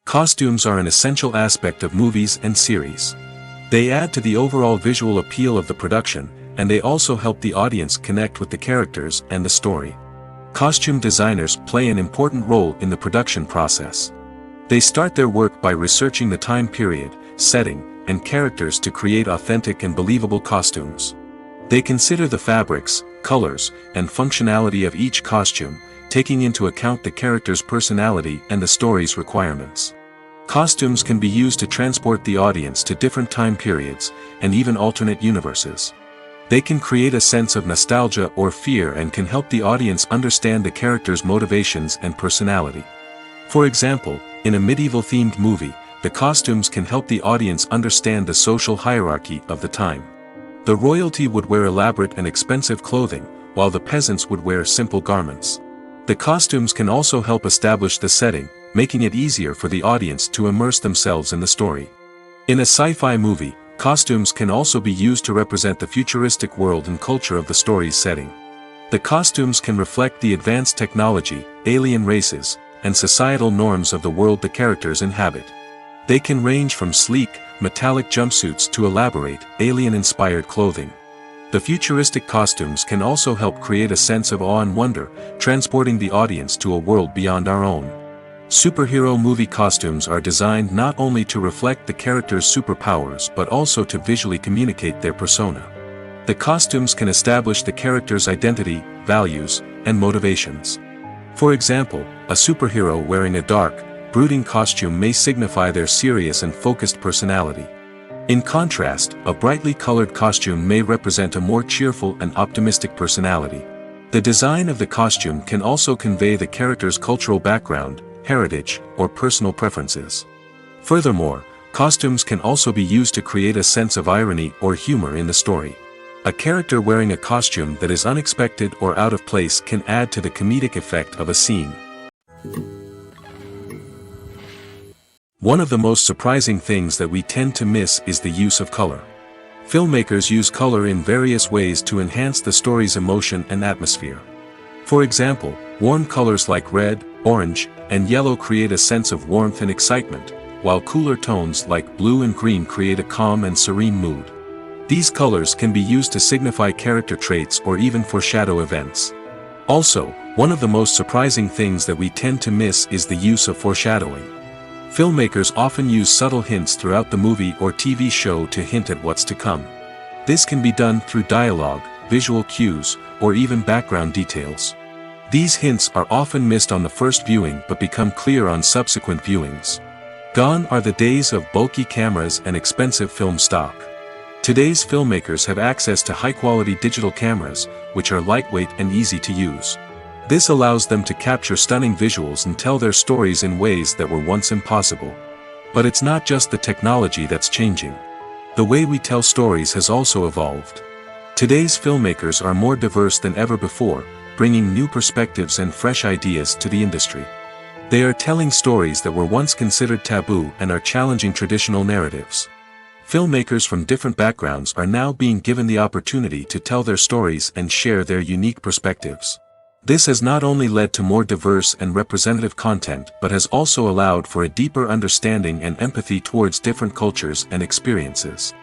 Costumes are an essential aspect of movies and series. They add to the overall visual appeal of the production, and they also help the audience connect with the characters and the story. Costume designers play an important role in the production process. They start their work by researching the time period, setting, and characters to create authentic and believable costumes. They consider the fabrics, colors, and functionality of each costume, taking into account the character's personality and the story's requirements. Costumes can be used to transport the audience to different time periods, and even alternate universes. They can create a sense of nostalgia or fear and can help the audience understand the character's motivations and personality. For example, in a medieval-themed movie, the costumes can help the audience understand the social hierarchy of the time. The royalty would wear elaborate and expensive clothing, while the peasants would wear simple garments. The costumes can also help establish the setting, making it easier for the audience to immerse themselves in the story. In a sci-fi movie, costumes can also be used to represent the futuristic world and culture of the story's setting. The costumes can reflect the advanced technology, alien races, and societal norms of the world the characters inhabit. They can range from sleek, metallic jumpsuits to elaborate, alien-inspired clothing. The futuristic costumes can also help create a sense of awe and wonder, transporting the audience to a world beyond our own. Superhero movie costumes are designed not only to reflect the character's superpowers but also to visually communicate their persona. The costumes can establish the character's identity, values, and motivations. For example, a superhero wearing a dark, brooding costume may signify their serious and focused personality. In contrast, a brightly colored costume may represent a more cheerful and optimistic personality. The design of the costume can also convey the character's cultural background, heritage, or personal preferences. Furthermore, costumes can also be used to create a sense of irony or humor in the story. A character wearing a costume that is unexpected or out of place can add to the comedic effect of a scene. One of the most surprising things that we tend to miss is the use of color. Filmmakers use color in various ways to enhance the story's emotion and atmosphere. For example, warm colors like red, orange, and yellow create a sense of warmth and excitement, while cooler tones like blue and green create a calm and serene mood. These colors can be used to signify character traits or even foreshadow events. Also, one of the most surprising things that we tend to miss is the use of foreshadowing. Filmmakers often use subtle hints throughout the movie or TV show to hint at what's to come. This can be done through dialogue, visual cues, or even background details. These hints are often missed on the first viewing but become clear on subsequent viewings. Gone are the days of bulky cameras and expensive film stock. Today's filmmakers have access to high-quality digital cameras, which are lightweight and easy to use. This allows them to capture stunning visuals and tell their stories in ways that were once impossible. But it's not just the technology that's changing. The way we tell stories has also evolved. Today's filmmakers are more diverse than ever before, bringing new perspectives and fresh ideas to the industry. They are telling stories that were once considered taboo and are challenging traditional narratives. Filmmakers from different backgrounds are now being given the opportunity to tell their stories and share their unique perspectives. This has not only led to more diverse and representative content but has also allowed for a deeper understanding and empathy towards different cultures and experiences.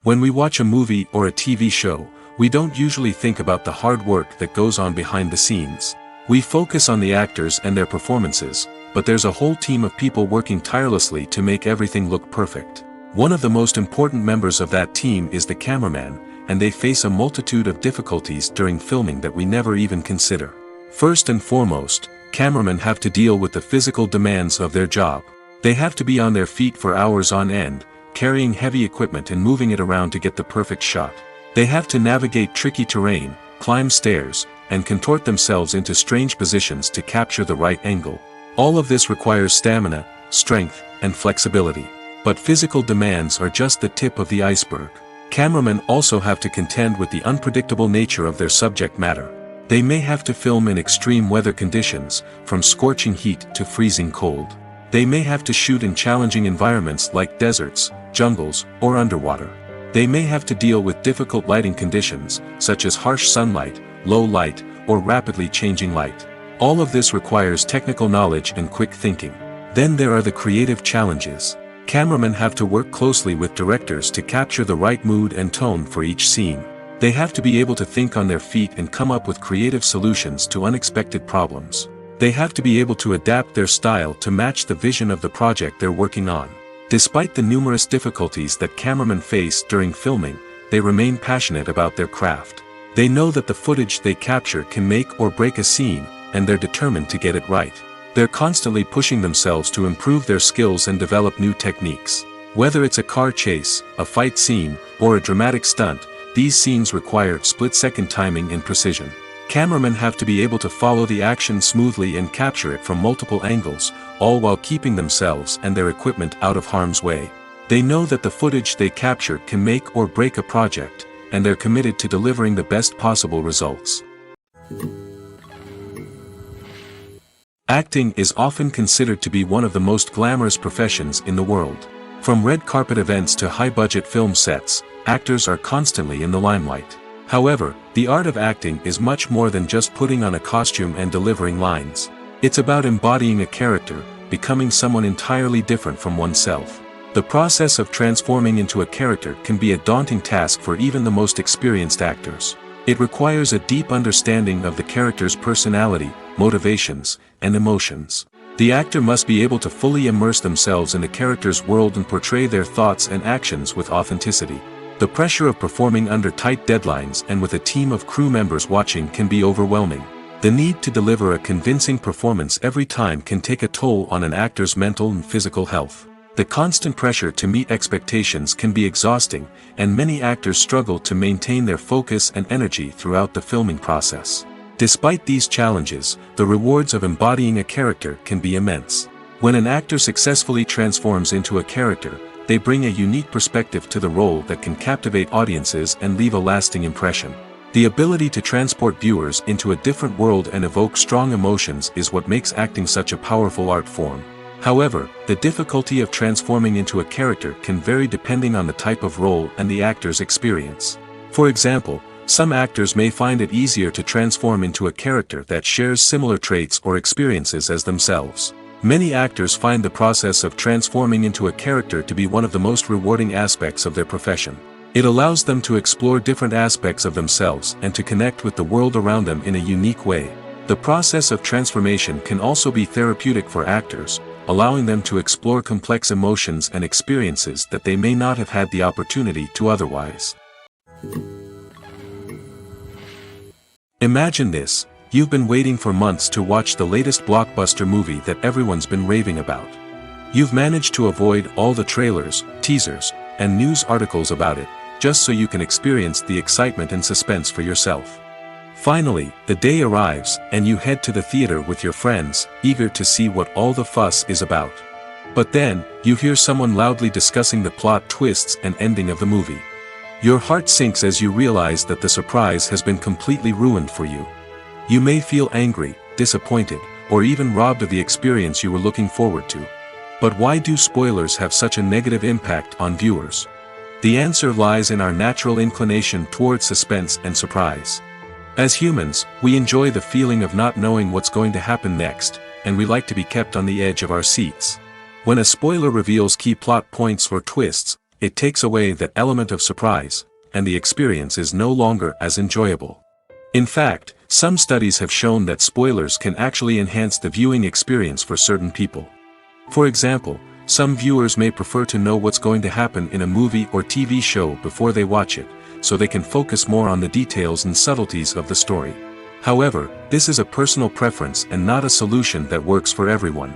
When we watch a movie or a TV show, we don't usually think about the hard work that goes on behind the scenes. We focus on the actors and their performances, but there's a whole team of people working tirelessly to make everything look perfect. One of the most important members of that team is the cameraman, and they face a multitude of difficulties during filming that we never even consider. First and foremost, cameramen have to deal with the physical demands of their job. They have to be on their feet for hours on end, carrying heavy equipment and moving it around to get the perfect shot. They have to navigate tricky terrain, climb stairs, and contort themselves into strange positions to capture the right angle. All of this requires stamina, strength, and flexibility. But physical demands are just the tip of the iceberg. Cameramen also have to contend with the unpredictable nature of their subject matter. They may have to film in extreme weather conditions, from scorching heat to freezing cold. They may have to shoot in challenging environments like deserts, jungles, or underwater. They may have to deal with difficult lighting conditions, such as harsh sunlight, low light, or rapidly changing light. All of this requires technical knowledge and quick thinking. Then there are the creative challenges. Cameramen have to work closely with directors to capture the right mood and tone for each scene. They have to be able to think on their feet and come up with creative solutions to unexpected problems. They have to be able to adapt their style to match the vision of the project they're working on. Despite the numerous difficulties that cameramen face during filming, they remain passionate about their craft. They know that the footage they capture can make or break a scene, and they're determined to get it right. They're constantly pushing themselves to improve their skills and develop new techniques. Whether it's a car chase, a fight scene, or a dramatic stunt, these scenes require split-second timing and precision. Cameramen have to be able to follow the action smoothly and capture it from multiple angles, all while keeping themselves and their equipment out of harm's way. They know that the footage they capture can make or break a project, and they're committed to delivering the best possible results. Acting is often considered to be one of the most glamorous professions in the world. From red carpet events to high-budget film sets, actors are constantly in the limelight. However, the art of acting is much more than just putting on a costume and delivering lines. It's about embodying a character, becoming someone entirely different from oneself. The process of transforming into a character can be a daunting task for even the most experienced actors. It requires a deep understanding of the character's personality, motivations, and emotions. The actor must be able to fully immerse themselves in the character's world and portray their thoughts and actions with authenticity. The pressure of performing under tight deadlines and with a team of crew members watching can be overwhelming. The need to deliver a convincing performance every time can take a toll on an actor's mental and physical health. The constant pressure to meet expectations can be exhausting, and many actors struggle to maintain their focus and energy throughout the filming process. Despite these challenges, the rewards of embodying a character can be immense. When an actor successfully transforms into a character, they bring a unique perspective to the role that can captivate audiences and leave a lasting impression. The ability to transport viewers into a different world and evoke strong emotions is what makes acting such a powerful art form. However, the difficulty of transforming into a character can vary depending on the type of role and the actor's experience. For example, some actors may find it easier to transform into a character that shares similar traits or experiences as themselves. Many actors find the process of transforming into a character to be one of the most rewarding aspects of their profession. It allows them to explore different aspects of themselves and to connect with the world around them in a unique way. The process of transformation can also be therapeutic for actors, allowing them to explore complex emotions and experiences that they may not have had the opportunity to otherwise. Imagine this. You've been waiting for months to watch the latest blockbuster movie that everyone's been raving about. You've managed to avoid all the trailers, teasers, and news articles about it, just so you can experience the excitement and suspense for yourself. Finally, the day arrives, and you head to the theater with your friends, eager to see what all the fuss is about. But then, you hear someone loudly discussing the plot twists and ending of the movie. Your heart sinks as you realize that the surprise has been completely ruined for you. You may feel angry, disappointed, or even robbed of the experience you were looking forward to. But why do spoilers have such a negative impact on viewers? The answer lies in our natural inclination toward suspense and surprise. As humans, we enjoy the feeling of not knowing what's going to happen next, and we like to be kept on the edge of our seats. When a spoiler reveals key plot points or twists, it takes away that element of surprise, and the experience is no longer as enjoyable. In fact, some studies have shown that spoilers can actually enhance the viewing experience for certain people. For example, Some viewers may prefer to know what's going to happen in a movie or TV show before they watch it, so they can focus more on the details and subtleties of the story. However, this is a personal preference and not a solution that works for everyone.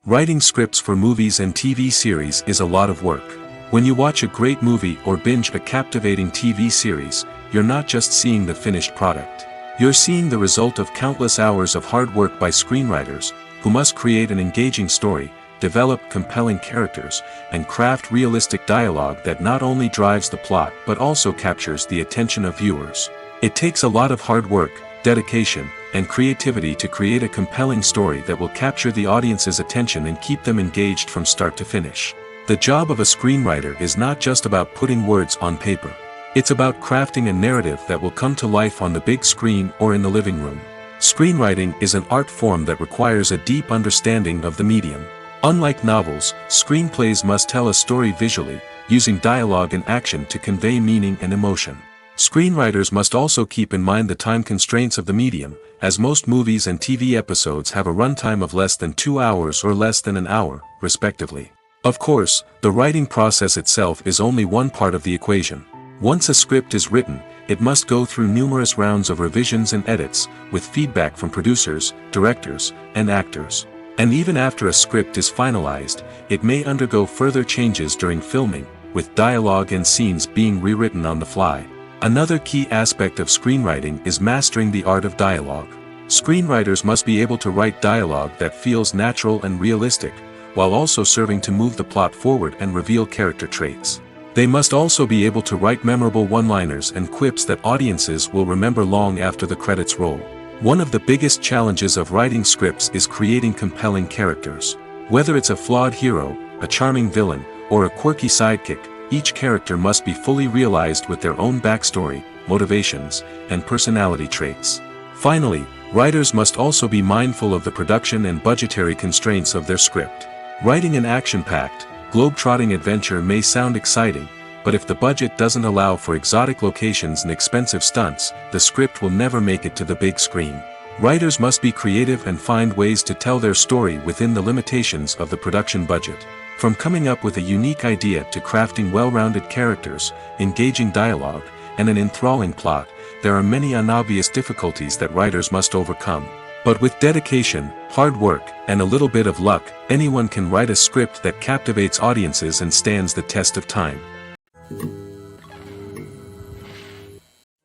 Writing scripts for movies and TV series is a lot of work. When you watch a great movie or binge a captivating TV series, you're not just seeing the finished product. You're seeing the result of countless hours of hard work by screenwriters, who must create an engaging story, develop compelling characters, and craft realistic dialogue that not only drives the plot but also captures the attention of viewers. It takes a lot of hard work, dedication, and creativity to create a compelling story that will capture the audience's attention and keep them engaged from start to finish. The job of a screenwriter is not just about putting words on paper. It's about crafting a narrative that will come to life on the big screen or in the living room. Screenwriting is an art form that requires a deep understanding of the medium. Unlike novels, screenplays must tell a story visually, using dialogue and action to convey meaning and emotion. Screenwriters must also keep in mind the time constraints of the medium, as most movies and TV episodes have a runtime of less than 2 hours or less than an hour, respectively. Of course, the writing process itself is only one part of the equation. Once a script is written, it must go through numerous rounds of revisions and edits, with feedback from producers, directors, and actors. And even after a script is finalized, it may undergo further changes during filming, with dialogue and scenes being rewritten on the fly. Another key aspect of screenwriting is mastering the art of dialogue. Screenwriters must be able to write dialogue that feels natural and realistic, while also serving to move the plot forward and reveal character traits. They must also be able to write memorable one-liners and quips that audiences will remember long after the credits roll. One of the biggest challenges of writing scripts is creating compelling characters. Whether it's a flawed hero, a charming villain, or a quirky sidekick, each character must be fully realized with their own backstory, motivations, and personality traits. Finally, writers must also be mindful of the production and budgetary constraints of their script. Writing an action-packed, globe-trotting adventure may sound exciting, but if the budget doesn't allow for exotic locations and expensive stunts, the script will never make it to the big screen. Writers must be creative and find ways to tell their story within the limitations of the production budget. From coming up with a unique idea to crafting well-rounded characters, engaging dialogue, and an enthralling plot, there are many unobvious difficulties that writers must overcome. But with dedication, hard work, and a little bit of luck, anyone can write a script that captivates audiences and stands the test of time.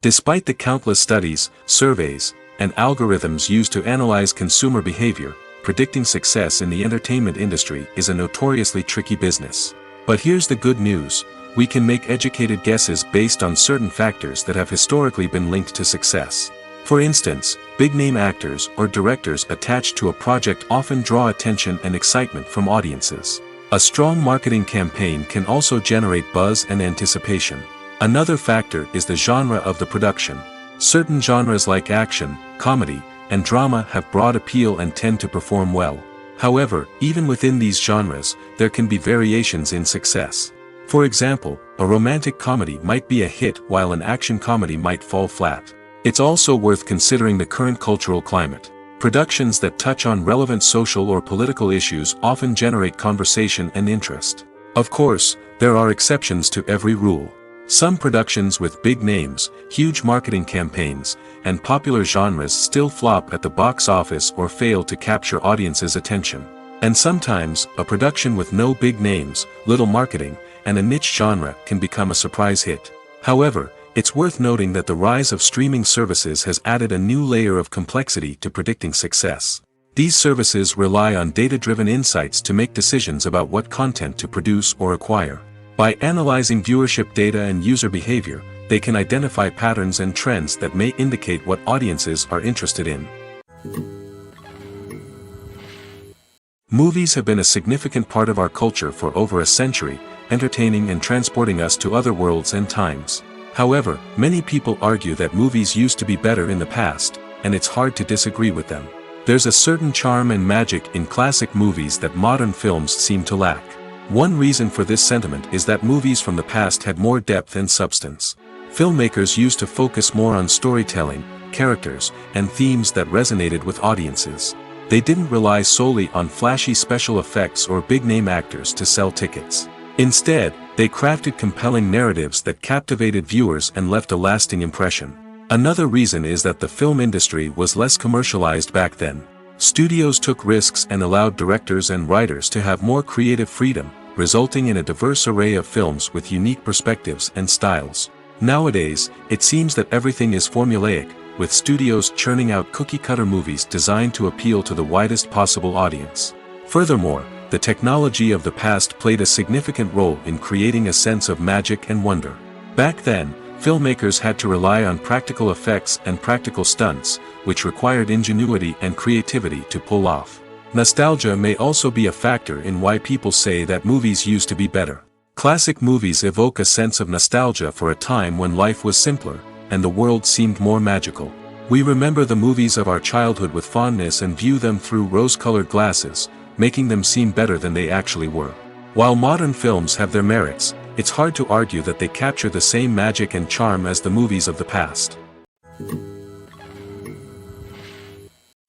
Despite the countless studies, surveys, and algorithms used to analyze consumer behavior, predicting success in the entertainment industry is a notoriously tricky business. But here's the good news: we can make educated guesses based on certain factors that have historically been linked to success. For instance, big-name actors or directors attached to a project often draw attention and excitement from audiences. A strong marketing campaign can also generate buzz and anticipation. Another factor is the genre of the production. Certain genres like action, comedy, and drama have broad appeal and tend to perform well. However, even within these genres, there can be variations in success. For example, a romantic comedy might be a hit while an action comedy might fall flat. It's also worth considering the current cultural climate. Productions that touch on relevant social or political issues often generate conversation and interest. Of course, there are exceptions to every rule. Some productions with big names, huge marketing campaigns, and popular genres still flop at the box office or fail to capture audiences' attention. And sometimes, a production with no big names, little marketing, and a niche genre can become a surprise hit. However, it's worth noting that the rise of streaming services has added a new layer of complexity to predicting success. These services rely on data-driven insights to make decisions about what content to produce or acquire. By analyzing viewership data and user behavior, they can identify patterns and trends that may indicate what audiences are interested in. Movies have been a significant part of our culture for over a century, entertaining and transporting us to other worlds and times. However, many people argue that movies used to be better in the past, and it's hard to disagree with them. There's a certain charm and magic in classic movies that modern films seem to lack. One reason for this sentiment is that movies from the past had more depth and substance. Filmmakers used to focus more on storytelling, characters, and themes that resonated with audiences. They didn't rely solely on flashy special effects or big-name actors to sell tickets. Instead, they crafted compelling narratives that captivated viewers and left a lasting impression. Another reason is that the film industry was less commercialized back then. Studios took risks and allowed directors and writers to have more creative freedom, resulting in a diverse array of films with unique perspectives and styles. Nowadays, it seems that everything is formulaic, with studios churning out cookie-cutter movies designed to appeal to the widest possible audience. Furthermore, the technology of the past played a significant role in creating a sense of magic and wonder. Back then, filmmakers had to rely on practical effects and practical stunts, which required ingenuity and creativity to pull off. Nostalgia may also be a factor in why people say that movies used to be better. Classic movies evoke a sense of nostalgia for a time when life was simpler, and the world seemed more magical. We remember the movies of our childhood with fondness and view them through rose-colored glasses, making them seem better than they actually were. While modern films have their merits, it's hard to argue that they capture the same magic and charm as the movies of the past.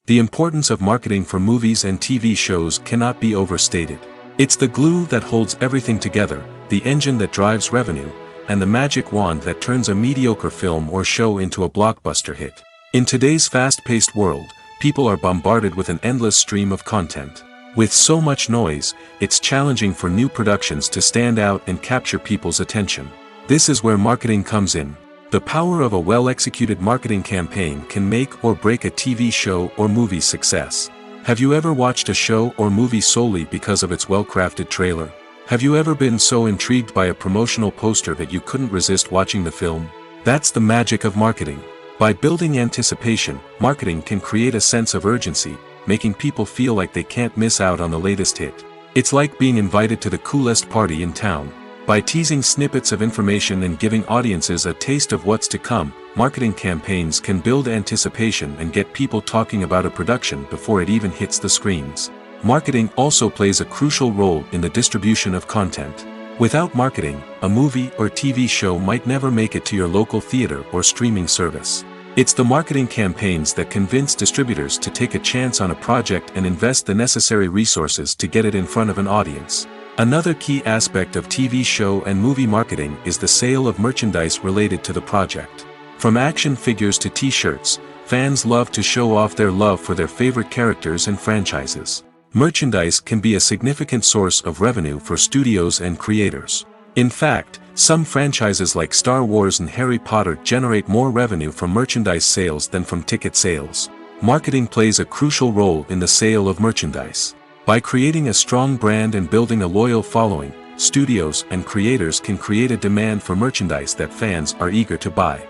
The importance of marketing for movies and TV shows cannot be overstated. It's the glue that holds everything together, the engine that drives revenue, and the magic wand that turns a mediocre film or show into a blockbuster hit. In today's fast-paced world, people are bombarded with an endless stream of content. With so much noise, it's challenging for new productions to stand out and capture people's attention. This is where marketing comes in. The power of a well-executed marketing campaign can make or break a TV show or movie's success. Have you ever watched a show or movie solely because of its well-crafted trailer? Have you ever been so intrigued by a promotional poster that you couldn't resist watching the film? That's the magic of marketing. By building anticipation, marketing can create a sense of urgency, making people feel like they can't miss out on the latest hit. It's like being invited to the coolest party in town. By teasing snippets of information and giving audiences a taste of what's to come, marketing campaigns can build anticipation and get people talking about a production before it even hits the screens. Marketing also plays a crucial role in the distribution of content. Without marketing, a movie or TV show might never make it to your local theater or streaming service. It's the marketing campaigns that convince distributors to take a chance on a project and invest the necessary resources to get it in front of an audience. Another key aspect of TV show and movie marketing is the sale of merchandise related to the project. From action figures to t-shirts, fans love to show off their love for their favorite characters and franchises. Merchandise can be a significant source of revenue for studios and creators. In fact, some franchises like Star Wars and Harry Potter generate more revenue from merchandise sales than from ticket sales. Marketing plays a crucial role in the sale of merchandise. By creating a strong brand and building a loyal following, studios and creators can create a demand for merchandise that fans are eager to buy.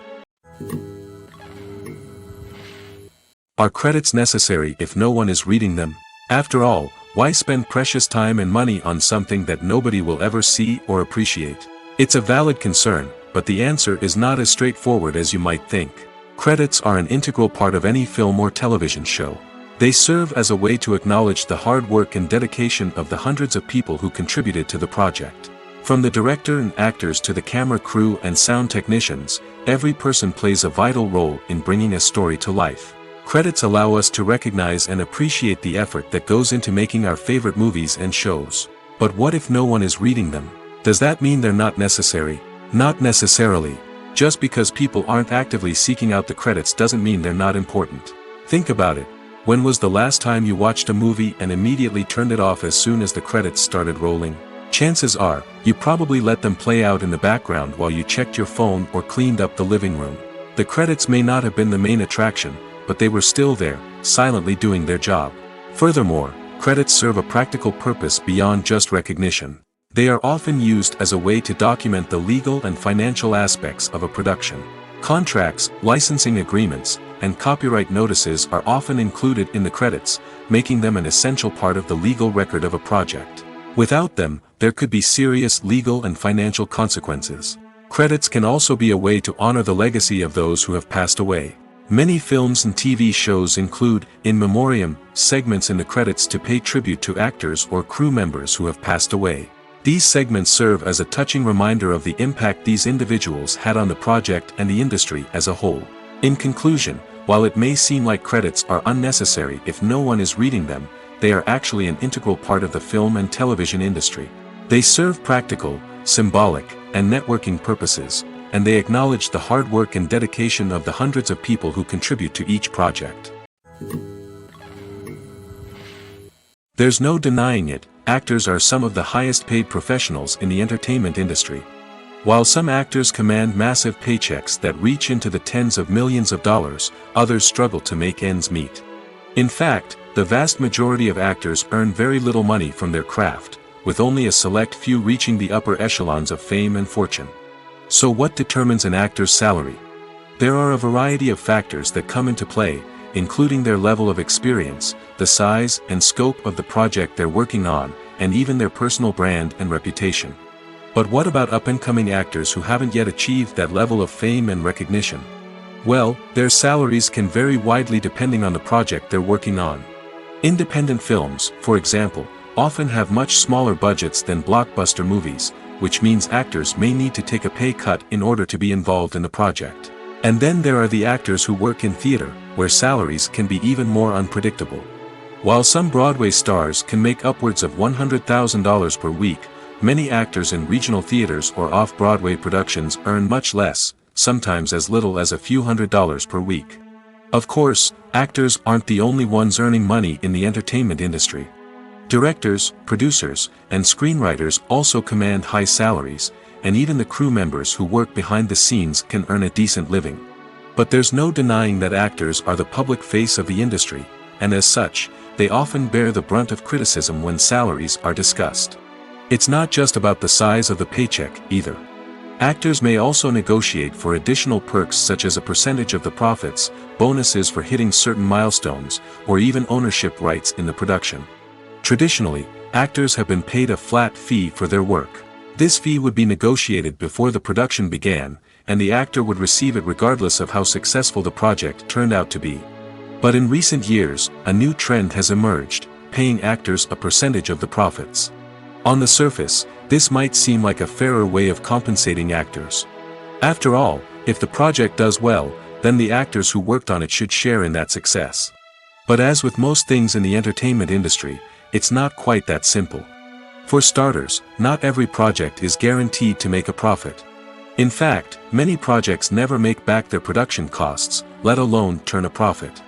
Are credits necessary if no one is reading them? After all, why spend precious time and money on something that nobody will ever see or appreciate? It's a valid concern, but the answer is not as straightforward as you might think. Credits are an integral part of any film or television show. They serve as a way to acknowledge the hard work and dedication of the hundreds of people who contributed to the project. From the director and actors to the camera crew and sound technicians, every person plays a vital role in bringing a story to life. Credits allow us to recognize and appreciate the effort that goes into making our favorite movies and shows. But what if no one is reading them? Does that mean they're not necessary? Not necessarily. Just because people aren't actively seeking out the credits doesn't mean they're not important. Think about it. When was the last time you watched a movie and immediately turned it off as soon as the credits started rolling? Chances are, you probably let them play out in the background while you checked your phone or cleaned up the living room. The credits may not have been the main attraction, but they were still there, silently doing their job. Furthermore, credits serve a practical purpose beyond just recognition. They are often used as a way to document the legal and financial aspects of a production. Contracts, licensing agreements, and copyright notices are often included in the credits, making them an essential part of the legal record of a project. Without them, there could be serious legal and financial consequences. Credits can also be a way to honor the legacy of those who have passed away. Many films and TV shows include, in memoriam, segments in the credits to pay tribute to actors or crew members who have passed away. These segments serve as a touching reminder of the impact these individuals had on the project and the industry as a whole. In conclusion, While it may seem like credits are unnecessary if no one is reading them, they are actually an integral part of the film and television industry. They serve practical, symbolic, and networking purposes, and they acknowledge the hard work and dedication of the hundreds of people who contribute to each project. There's no denying it, actors are some of the highest paid professionals in the entertainment industry. While some actors command massive paychecks that reach into the tens of millions of dollars, others struggle to make ends meet. In fact, the vast majority of actors earn very little money from their craft, with only a select few reaching the upper echelons of fame and fortune. So what determines an actor's salary? There are a variety of factors that come into play, including their level of experience, the size and scope of the project they're working on, and even their personal brand and reputation. But what about up-and-coming actors who haven't yet achieved that level of fame and recognition? Well, their salaries can vary widely depending on the project they're working on. Independent films, for example, often have much smaller budgets than blockbuster movies, which means actors may need to take a pay cut in order to be involved in the project. And then there are the actors who work in theater, where salaries can be even more unpredictable. While some Broadway stars can make upwards of $100,000 per week, many actors in regional theaters or off-Broadway productions earn much less, sometimes as little as a few $100s per week. Of course, actors aren't the only ones earning money in the entertainment industry. Directors, producers, and screenwriters also command high salaries, and even the crew members who work behind the scenes can earn a decent living. But there's no denying that actors are the public face of the industry, and as such, they often bear the brunt of criticism when salaries are discussed. It's not just about the size of the paycheck, either. Actors may also negotiate for additional perks such as a percentage of the profits, bonuses for hitting certain milestones, or even ownership rights in the production. Traditionally, actors have been paid a flat fee for their work. This fee would be negotiated before the production began, and the actor would receive it regardless of how successful the project turned out to be. But in recent years, a new trend has emerged, paying actors a percentage of the profits. On the surface, this might seem like a fairer way of compensating actors. After all, if the project does well, then the actors who worked on it should share in that success. But as with most things in the entertainment industry, it's not quite that simple. For starters, not every project is guaranteed to make a profit. In fact, many projects never make back their production costs, let alone turn a profit.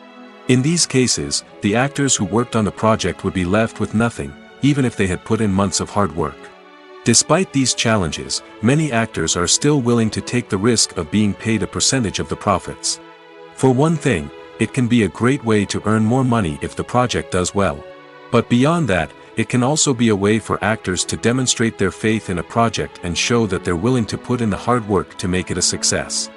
In these cases, the actors who worked on the project would be left with nothing, even if they had put in months of hard work. Despite these challenges, many actors are still willing to take the risk of being paid a percentage of the profits. For one thing, it can be a great way to earn more money if the project does well. But beyond that, it can also be a way for actors to demonstrate their faith in a project and show that they're willing to put in the hard work to make it a success.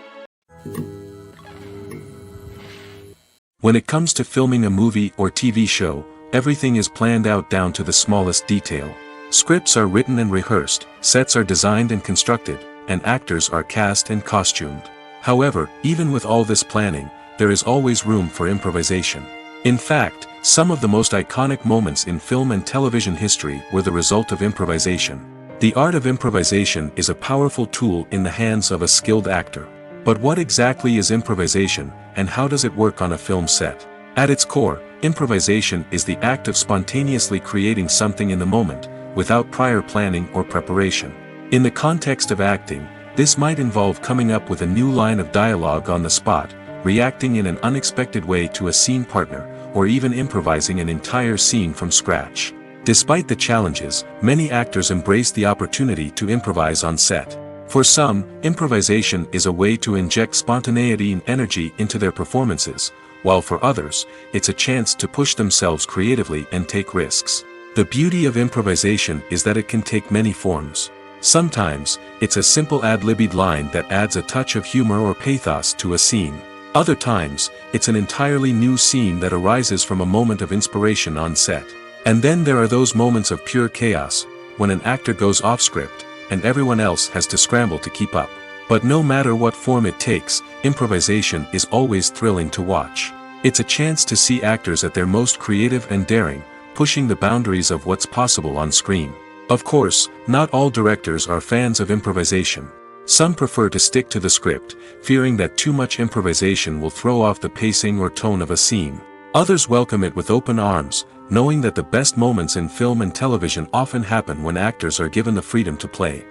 When it comes to filming a movie or TV show, everything is planned out down to the smallest detail. Scripts are written and rehearsed, sets are designed and constructed, and actors are cast and costumed. However, even with all this planning, there is always room for improvisation. In fact, some of the most iconic moments in film and television history were the result of improvisation. The art of improvisation is a powerful tool in the hands of a skilled actor. But what exactly is improvisation, and how does it work on a film set? At its core, improvisation is the act of spontaneously creating something in the moment, without prior planning or preparation. In the context of acting, this might involve coming up with a new line of dialogue on the spot, reacting in an unexpected way to a scene partner, or even improvising an entire scene from scratch. Despite the challenges, many actors embrace the opportunity to improvise on set. For some, improvisation is a way to inject spontaneity and energy into their performances, while for others, it's a chance to push themselves creatively and take risks. The beauty of improvisation is that it can take many forms. Sometimes, it's a simple ad-libbed line that adds a touch of humor or pathos to a scene. Other times, it's an entirely new scene that arises from a moment of inspiration on set. And then there are those moments of pure chaos, when an actor goes off script, and everyone else has to scramble to keep up. But no matter what form it takes, improvisation is always thrilling to watch. It's a chance to see actors at their most creative and daring, pushing the boundaries of what's possible on screen. Of course, not all directors are fans of improvisation. Some prefer to stick to the script, fearing that too much improvisation will throw off the pacing or tone of a scene. Others welcome it with open arms, knowing that the best moments in film and television often happen when actors are given the freedom to play.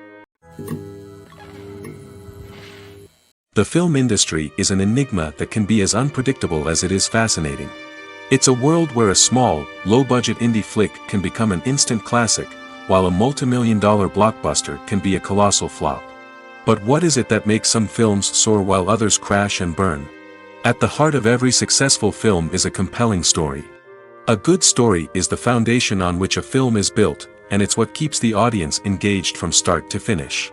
The film industry is an enigma that can be as unpredictable as it is fascinating. It's a world where a small, low-budget indie flick can become an instant classic, while a multi-million-dollar blockbuster can be a colossal flop. But what is it that makes some films soar while others crash and burn? At the heart of every successful film is a compelling story. A good story is the foundation on which a film is built, and it's what keeps the audience engaged from start to finish.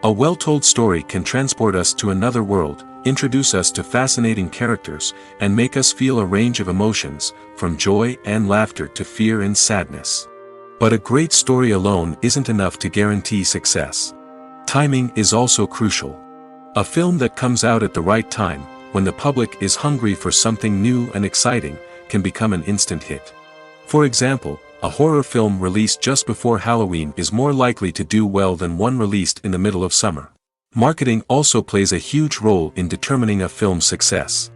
A well-told story can transport us to another world, introduce us to fascinating characters, and make us feel a range of emotions, from joy and laughter to fear and sadness. But a great story alone isn't enough to guarantee success. Timing is also crucial. A film that comes out at the right time, when the public is hungry for something new and exciting, can become an instant hit. For example, a horror film released just before Halloween is more likely to do well than one released in the middle of summer. Marketing also plays a huge role in determining a film's success.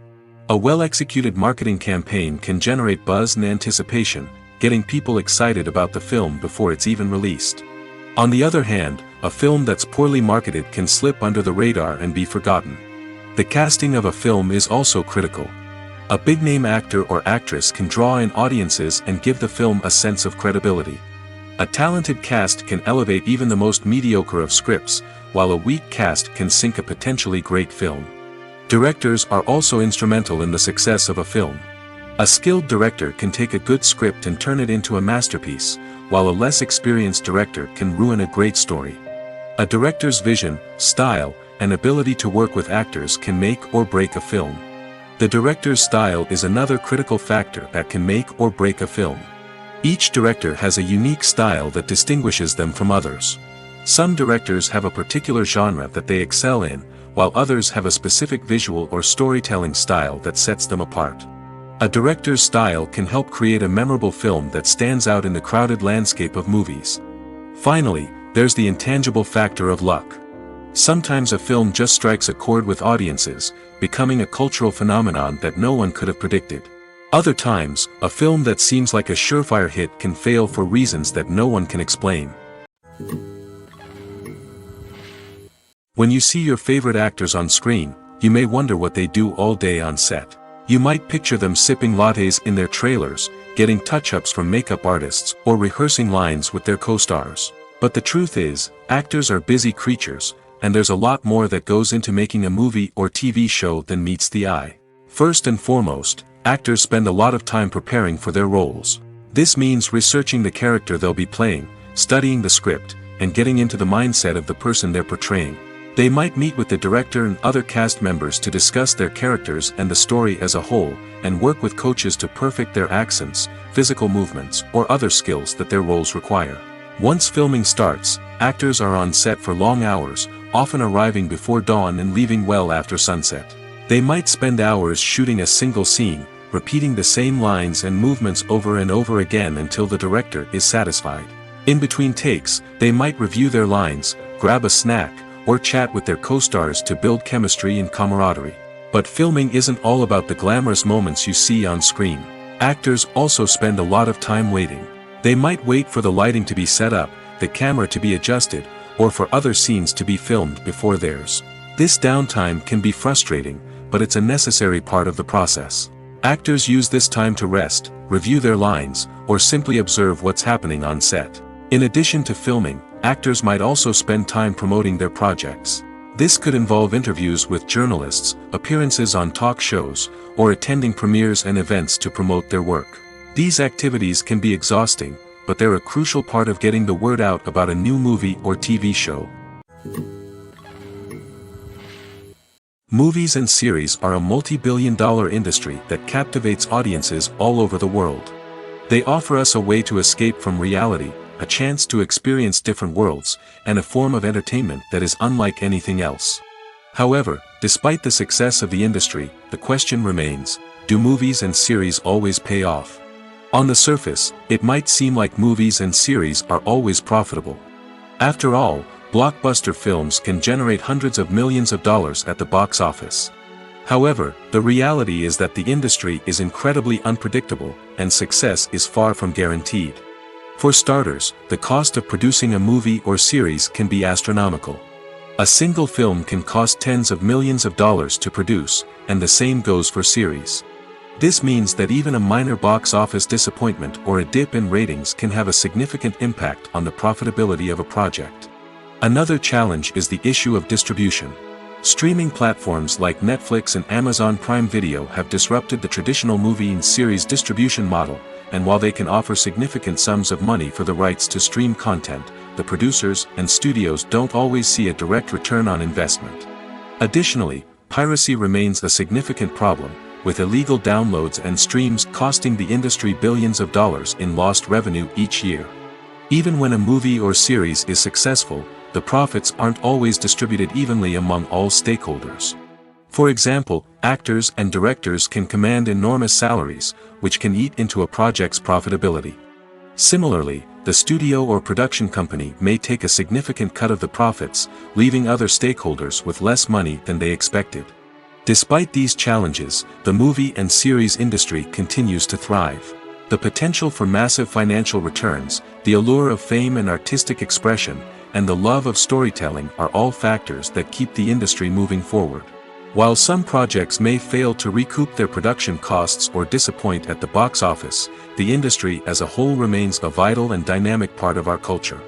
A well-executed marketing campaign can generate buzz and anticipation, getting people excited about the film before it's even released. On the other hand, a film that's poorly marketed can slip under the radar and be forgotten. The casting of a film is also critical. A big-name actor or actress can draw in audiences and give the film a sense of credibility. A talented cast can elevate even the most mediocre of scripts, while a weak cast can sink a potentially great film. Directors are also instrumental in the success of a film. A skilled director can take a good script and turn it into a masterpiece, while a less experienced director can ruin a great story. A director's vision, style, and ability to work with actors can make or break a film. The director's style is another critical factor that can make or break a film. Each director has a unique style that distinguishes them from others. Some directors have a particular genre that they excel in, while others have a specific visual or storytelling style that sets them apart. A director's style can help create a memorable film that stands out in the crowded landscape of movies. Finally, there's the intangible factor of luck. Sometimes a film just strikes a chord with audiences, becoming a cultural phenomenon that no one could have predicted. Other times, a film that seems like a surefire hit can fail for reasons that no one can explain. When you see your favorite actors on screen, you may wonder what they do all day on set. You might picture them sipping lattes in their trailers, getting touch-ups from makeup artists, or rehearsing lines with their co-stars. But the truth is, actors are busy creatures, and there's a lot more that goes into making a movie or TV show than meets the eye. First and foremost, actors spend a lot of time preparing for their roles. This means researching the character they'll be playing, studying the script, and getting into the mindset of the person they're portraying. They might meet with the director and other cast members to discuss their characters and the story as a whole, and work with coaches to perfect their accents, physical movements, or other skills that their roles require. Once filming starts, actors are on set for long hours, often arriving before dawn and leaving well after sunset. They might spend hours shooting a single scene, repeating the same lines and movements over and over again until the director is satisfied. In between takes, they might review their lines, grab a snack, or chat with their co-stars to build chemistry and camaraderie. But filming isn't all about the glamorous moments you see on screen. Actors also spend a lot of time waiting. They might wait for the lighting to be set up, the camera to be adjusted, or for other scenes to be filmed before theirs. This downtime can be frustrating, but it's a necessary part of the process. Actors use this time to rest, review their lines, or simply observe what's happening on set. In addition to filming, actors might also spend time promoting their projects. This could involve interviews with journalists, appearances on talk shows, or attending premieres and events to promote their work. These activities can be exhausting, but they're a crucial part of getting the word out about a new movie or TV show. Movies and series are a multi-billion-dollar industry that captivates audiences all over the world. They offer us a way to escape from reality, a chance to experience different worlds, and a form of entertainment that is unlike anything else. However, despite the success of the industry, the question remains, do movies and series always pay off? On the surface, it might seem like movies and series are always profitable. After all, blockbuster films can generate hundreds of millions of dollars at the box office. However, the reality is that the industry is incredibly unpredictable, and success is far from guaranteed. For starters, the cost of producing a movie or series can be astronomical. A single film can cost tens of millions of dollars to produce, and the same goes for series. This means that even a minor box office disappointment or a dip in ratings can have a significant impact on the profitability of a project. Another challenge is the issue of distribution. Streaming platforms like Netflix and Amazon Prime Video have disrupted the traditional movie and series distribution model, and while they can offer significant sums of money for the rights to stream content, the producers and studios don't always see a direct return on investment. Additionally, piracy remains a significant problem, with illegal downloads and streams costing the industry billions of dollars in lost revenue each year. Even when a movie or series is successful, the profits aren't always distributed evenly among all stakeholders. For example, actors and directors can command enormous salaries, which can eat into a project's profitability. Similarly, the studio or production company may take a significant cut of the profits, leaving other stakeholders with less money than they expected. Despite these challenges, the movie and series industry continues to thrive. The potential for massive financial returns, the allure of fame and artistic expression, and the love of storytelling are all factors that keep the industry moving forward. While some projects may fail to recoup their production costs or disappoint at the box office, the industry as a whole remains a vital and dynamic part of our culture.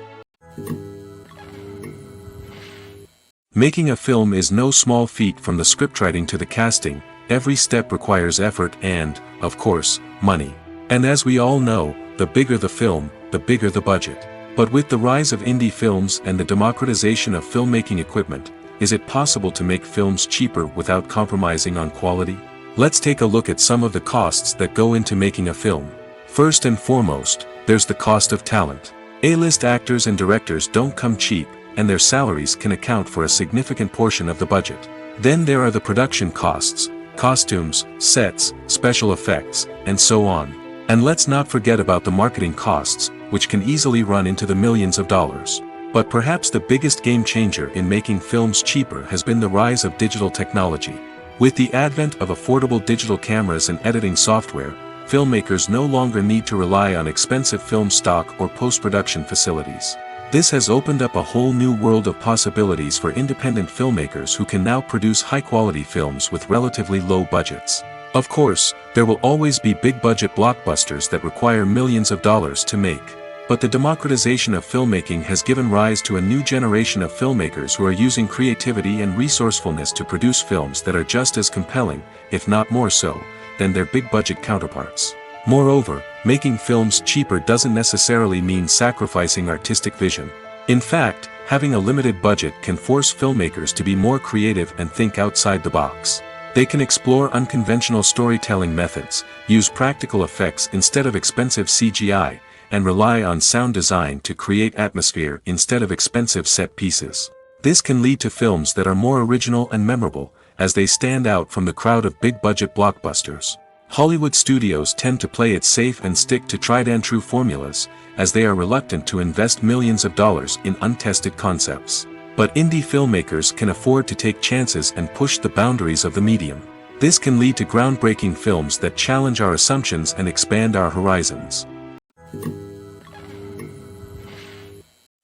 Making a film is no small feat. From the scriptwriting to the casting, every step requires effort and, of course, money. And as we all know, the bigger the film, the bigger the budget. But with the rise of indie films and the democratization of filmmaking equipment, is it possible to make films cheaper without compromising on quality? Let's take a look at some of the costs that go into making a film. First and foremost, there's the cost of talent. A-list actors and directors don't come cheap, and their salaries can account for a significant portion of the budget. Then there are the production costs, costumes, sets, special effects, and so on. And let's not forget about the marketing costs, which can easily run into the millions of dollars. But perhaps the biggest game changer in making films cheaper has been the rise of digital technology. With the advent of affordable digital cameras and editing software, filmmakers no longer need to rely on expensive film stock or post-production facilities. This has opened up a whole new world of possibilities for independent filmmakers who can now produce high-quality films with relatively low budgets. Of course, there will always be big-budget blockbusters that require millions of dollars to make. But the democratization of filmmaking has given rise to a new generation of filmmakers who are using creativity and resourcefulness to produce films that are just as compelling, if not more so, than their big-budget counterparts. Moreover, making films cheaper doesn't necessarily mean sacrificing artistic vision. In fact, having a limited budget can force filmmakers to be more creative and think outside the box. They can explore unconventional storytelling methods, use practical effects instead of expensive CGI, and rely on sound design to create atmosphere instead of expensive set pieces. This can lead to films that are more original and memorable, as they stand out from the crowd of big-budget blockbusters. Hollywood studios tend to play it safe and stick to tried-and-true formulas, as they are reluctant to invest millions of dollars in untested concepts. But indie filmmakers can afford to take chances and push the boundaries of the medium. This can lead to groundbreaking films that challenge our assumptions and expand our horizons.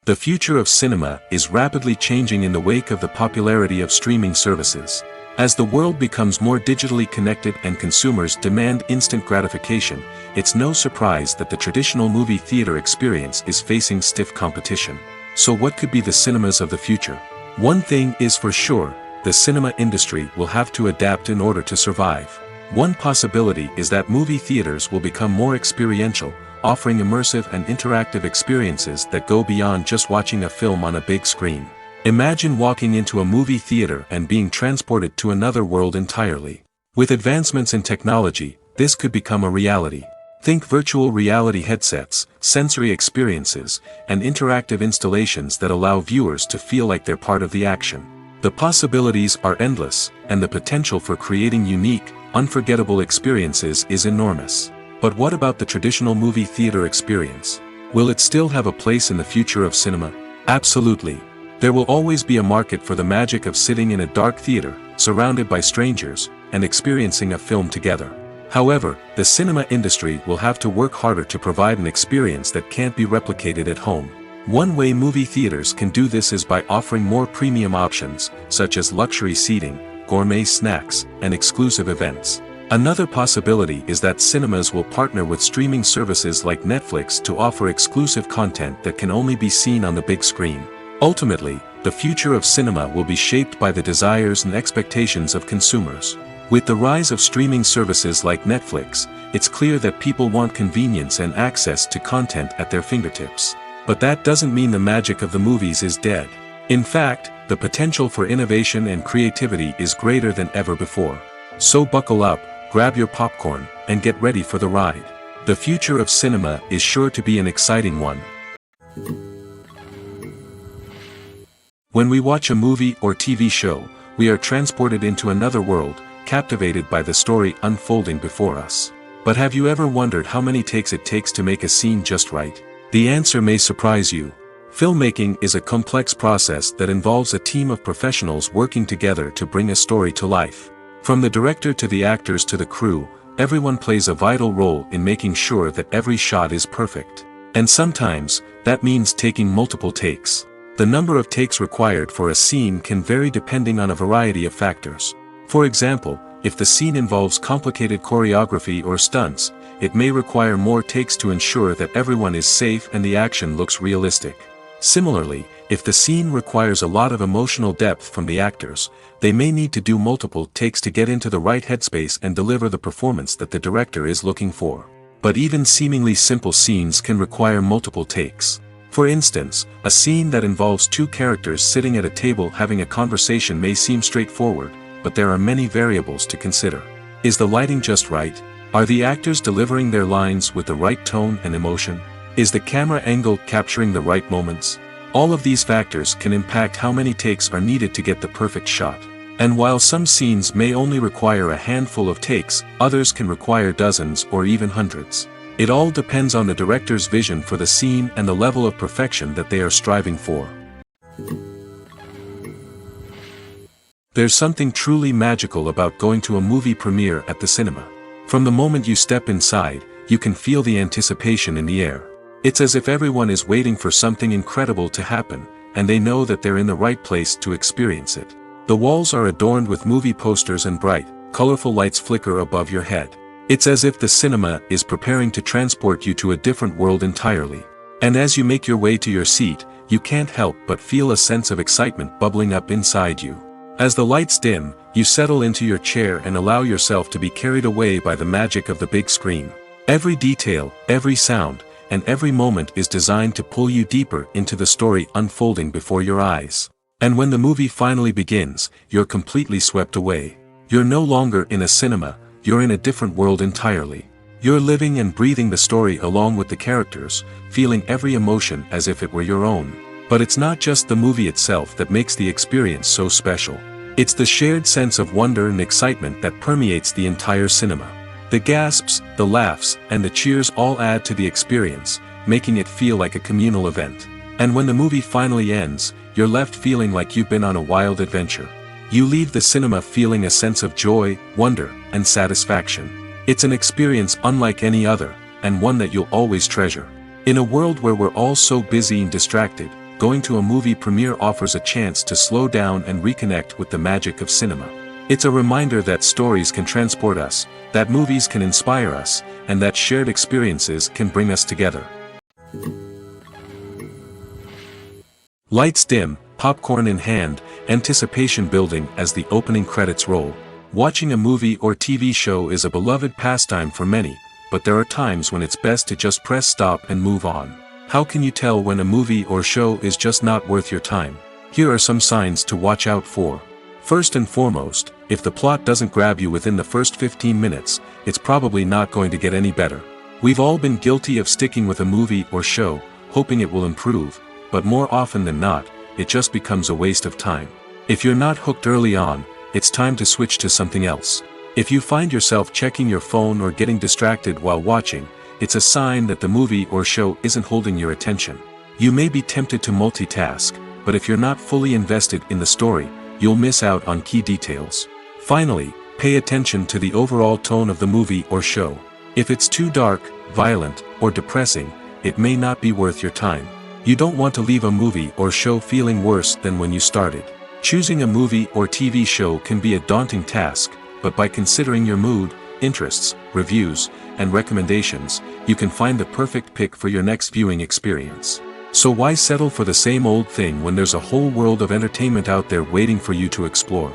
The future of cinema is rapidly changing in the wake of the popularity of streaming services. As the world becomes more digitally connected and consumers demand instant gratification, it's no surprise that the traditional movie theater experience is facing stiff competition. So what could be the cinemas of the future? One thing is for sure, the cinema industry will have to adapt in order to survive. One possibility is that movie theaters will become more experiential, offering immersive and interactive experiences that go beyond just watching a film on a big screen. Imagine walking into a movie theater and being transported to another world entirely. With advancements in technology, this could become a reality. Think virtual reality headsets, sensory experiences, and interactive installations that allow viewers to feel like they're part of the action. The possibilities are endless, and the potential for creating unique, unforgettable experiences is enormous. But what about the traditional movie theater experience? Will it still have a place in the future of cinema? Absolutely. There will always be a market for the magic of sitting in a dark theater, surrounded by strangers, and experiencing a film together. However, the cinema industry will have to work harder to provide an experience that can't be replicated at home. One way movie theaters can do this is by offering more premium options, such as luxury seating, gourmet snacks, and exclusive events. Another possibility is that cinemas will partner with streaming services like Netflix to offer exclusive content that can only be seen on the big screen. Ultimately, the future of cinema will be shaped by the desires and expectations of consumers. With the rise of streaming services like Netflix, it's clear that people want convenience and access to content at their fingertips. But that doesn't mean the magic of the movies is dead. In fact, the potential for innovation and creativity is greater than ever before. So buckle up, grab your popcorn, and get ready for the ride. The future of cinema is sure to be an exciting one. When we watch a movie or TV show, we are transported into another world, captivated by the story unfolding before us. But have you ever wondered how many takes it takes to make a scene just right? The answer may surprise you. Filmmaking is a complex process that involves a team of professionals working together to bring a story to life. From the director to the actors to the crew, everyone plays a vital role in making sure that every shot is perfect. And sometimes, that means taking multiple takes. The number of takes required for a scene can vary depending on a variety of factors. For example, if the scene involves complicated choreography or stunts, it may require more takes to ensure that everyone is safe and the action looks realistic. Similarly, if the scene requires a lot of emotional depth from the actors, they may need to do multiple takes to get into the right headspace and deliver the performance that the director is looking for. But even seemingly simple scenes can require multiple takes. For instance, a scene that involves two characters sitting at a table having a conversation may seem straightforward, but there are many variables to consider. Is the lighting just right? Are the actors delivering their lines with the right tone and emotion? Is the camera angle capturing the right moments? All of these factors can impact how many takes are needed to get the perfect shot. And while some scenes may only require a handful of takes, others can require dozens or even hundreds. It all depends on the director's vision for the scene and the level of perfection that they are striving for. There's something truly magical about going to a movie premiere at the cinema. From the moment you step inside, you can feel the anticipation in the air. It's as if everyone is waiting for something incredible to happen, and they know that they're in the right place to experience it. The walls are adorned with movie posters and bright, colorful lights flicker above your head. It's as if the cinema is preparing to transport you to a different world entirely. And as you make your way to your seat, you can't help but feel a sense of excitement bubbling up inside you. As the lights dim, you settle into your chair and allow yourself to be carried away by the magic of the big screen. Every detail, every sound, and every moment is designed to pull you deeper into the story unfolding before your eyes. And when the movie finally begins, you're completely swept away. You're no longer in a cinema, you're in a different world entirely. You're living and breathing the story along with the characters, feeling every emotion as if it were your own. But it's not just the movie itself that makes the experience so special. It's the shared sense of wonder and excitement that permeates the entire cinema. The gasps, the laughs, and the cheers all add to the experience, making it feel like a communal event. And when the movie finally ends, you're left feeling like you've been on a wild adventure. You leave the cinema feeling a sense of joy, wonder, and satisfaction. It's an experience unlike any other, and one that you'll always treasure. In a world where we're all so busy and distracted, going to a movie premiere offers a chance to slow down and reconnect with the magic of cinema. It's a reminder that stories can transport us, that movies can inspire us, and that shared experiences can bring us together. Lights dim, popcorn in hand, anticipation building as the opening credits roll. Watching a movie or TV show is a beloved pastime for many, but there are times when it's best to just press stop and move on. How can you tell when a movie or show is just not worth your time? Here are some signs to watch out for. First and foremost, if the plot doesn't grab you within the first 15 minutes, it's probably not going to get any better. We've all been guilty of sticking with a movie or show, hoping it will improve, but more often than not, it just becomes a waste of time. If you're not hooked early on, it's time to switch to something else. If you find yourself checking your phone or getting distracted while watching, it's a sign that the movie or show isn't holding your attention. You may be tempted to multitask, but if you're not fully invested in the story, you'll miss out on key details. Finally, pay attention to the overall tone of the movie or show. If it's too dark, violent, or depressing, it may not be worth your time. You don't want to leave a movie or show feeling worse than when you started. Choosing a movie or TV show can be a daunting task, but by considering your mood, interests, reviews, and recommendations, you can find the perfect pick for your next viewing experience. So why settle for the same old thing when there's a whole world of entertainment out there waiting for you to explore?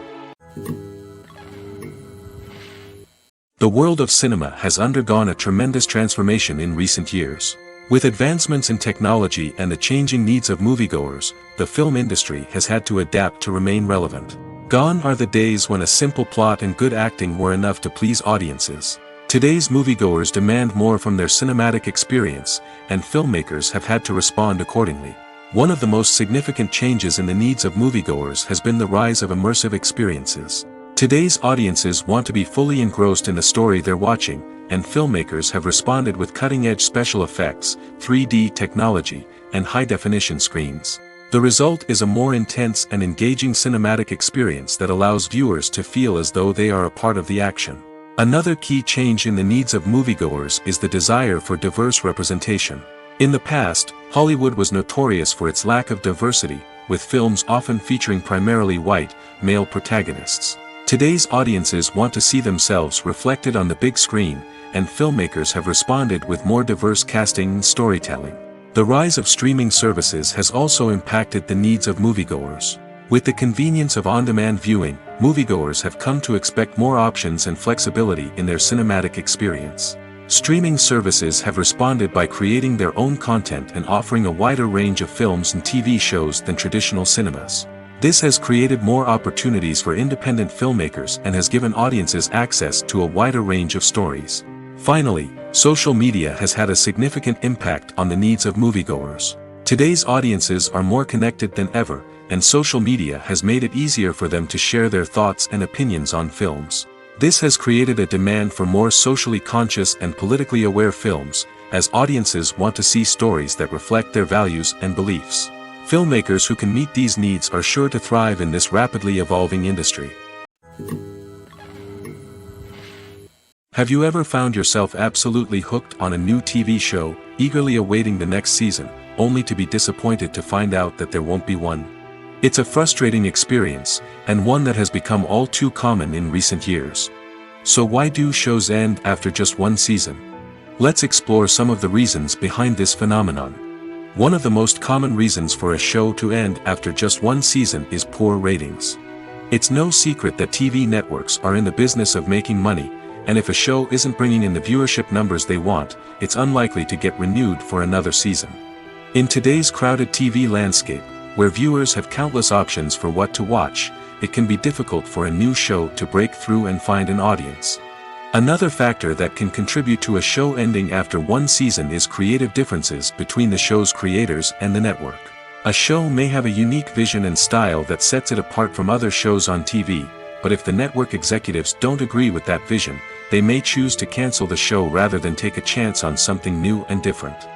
The world of cinema has undergone a tremendous transformation in recent years. With advancements in technology and the changing needs of moviegoers, the film industry has had to adapt to remain relevant. Gone are the days when a simple plot and good acting were enough to please audiences. Today's moviegoers demand more from their cinematic experience, and filmmakers have had to respond accordingly. One of the most significant changes in the needs of moviegoers has been the rise of immersive experiences. Today's audiences want to be fully engrossed in the story they're watching, and filmmakers have responded with cutting-edge special effects, 3D technology, and high-definition screens. The result is a more intense and engaging cinematic experience that allows viewers to feel as though they are a part of the action. Another key change in the needs of moviegoers is the desire for diverse representation. In the past, Hollywood was notorious for its lack of diversity, with films often featuring primarily white, male protagonists. Today's audiences want to see themselves reflected on the big screen, and filmmakers have responded with more diverse casting and storytelling. The rise of streaming services has also impacted the needs of moviegoers. With the convenience of on-demand viewing, moviegoers have come to expect more options and flexibility in their cinematic experience. Streaming services have responded by creating their own content and offering a wider range of films and TV shows than traditional cinemas. This has created more opportunities for independent filmmakers and has given audiences access to a wider range of stories. Finally, social media has had a significant impact on the needs of moviegoers. Today's audiences are more connected than ever, and social media has made it easier for them to share their thoughts and opinions on films. This has created a demand for more socially conscious and politically aware films, as audiences want to see stories that reflect their values and beliefs. Filmmakers who can meet these needs are sure to thrive in this rapidly evolving industry. Have you ever found yourself absolutely hooked on a new TV show, eagerly awaiting the next season, only to be disappointed to find out that there won't be one? It's a frustrating experience, and one that has become all too common in recent years. So why do shows end after just one season? Let's explore some of the reasons behind this phenomenon. One of the most common reasons for a show to end after just one season is poor ratings. It's no secret that TV networks are in the business of making money, and if a show isn't bringing in the viewership numbers they want, it's unlikely to get renewed for another season. In today's crowded TV landscape, where viewers have countless options for what to watch, it can be difficult for a new show to break through and find an audience. Another factor that can contribute to a show ending after one season is creative differences between the show's creators and the network. A show may have a unique vision and style that sets it apart from other shows on TV, but if the network executives don't agree with that vision, they may choose to cancel the show rather than take a chance on something new and different.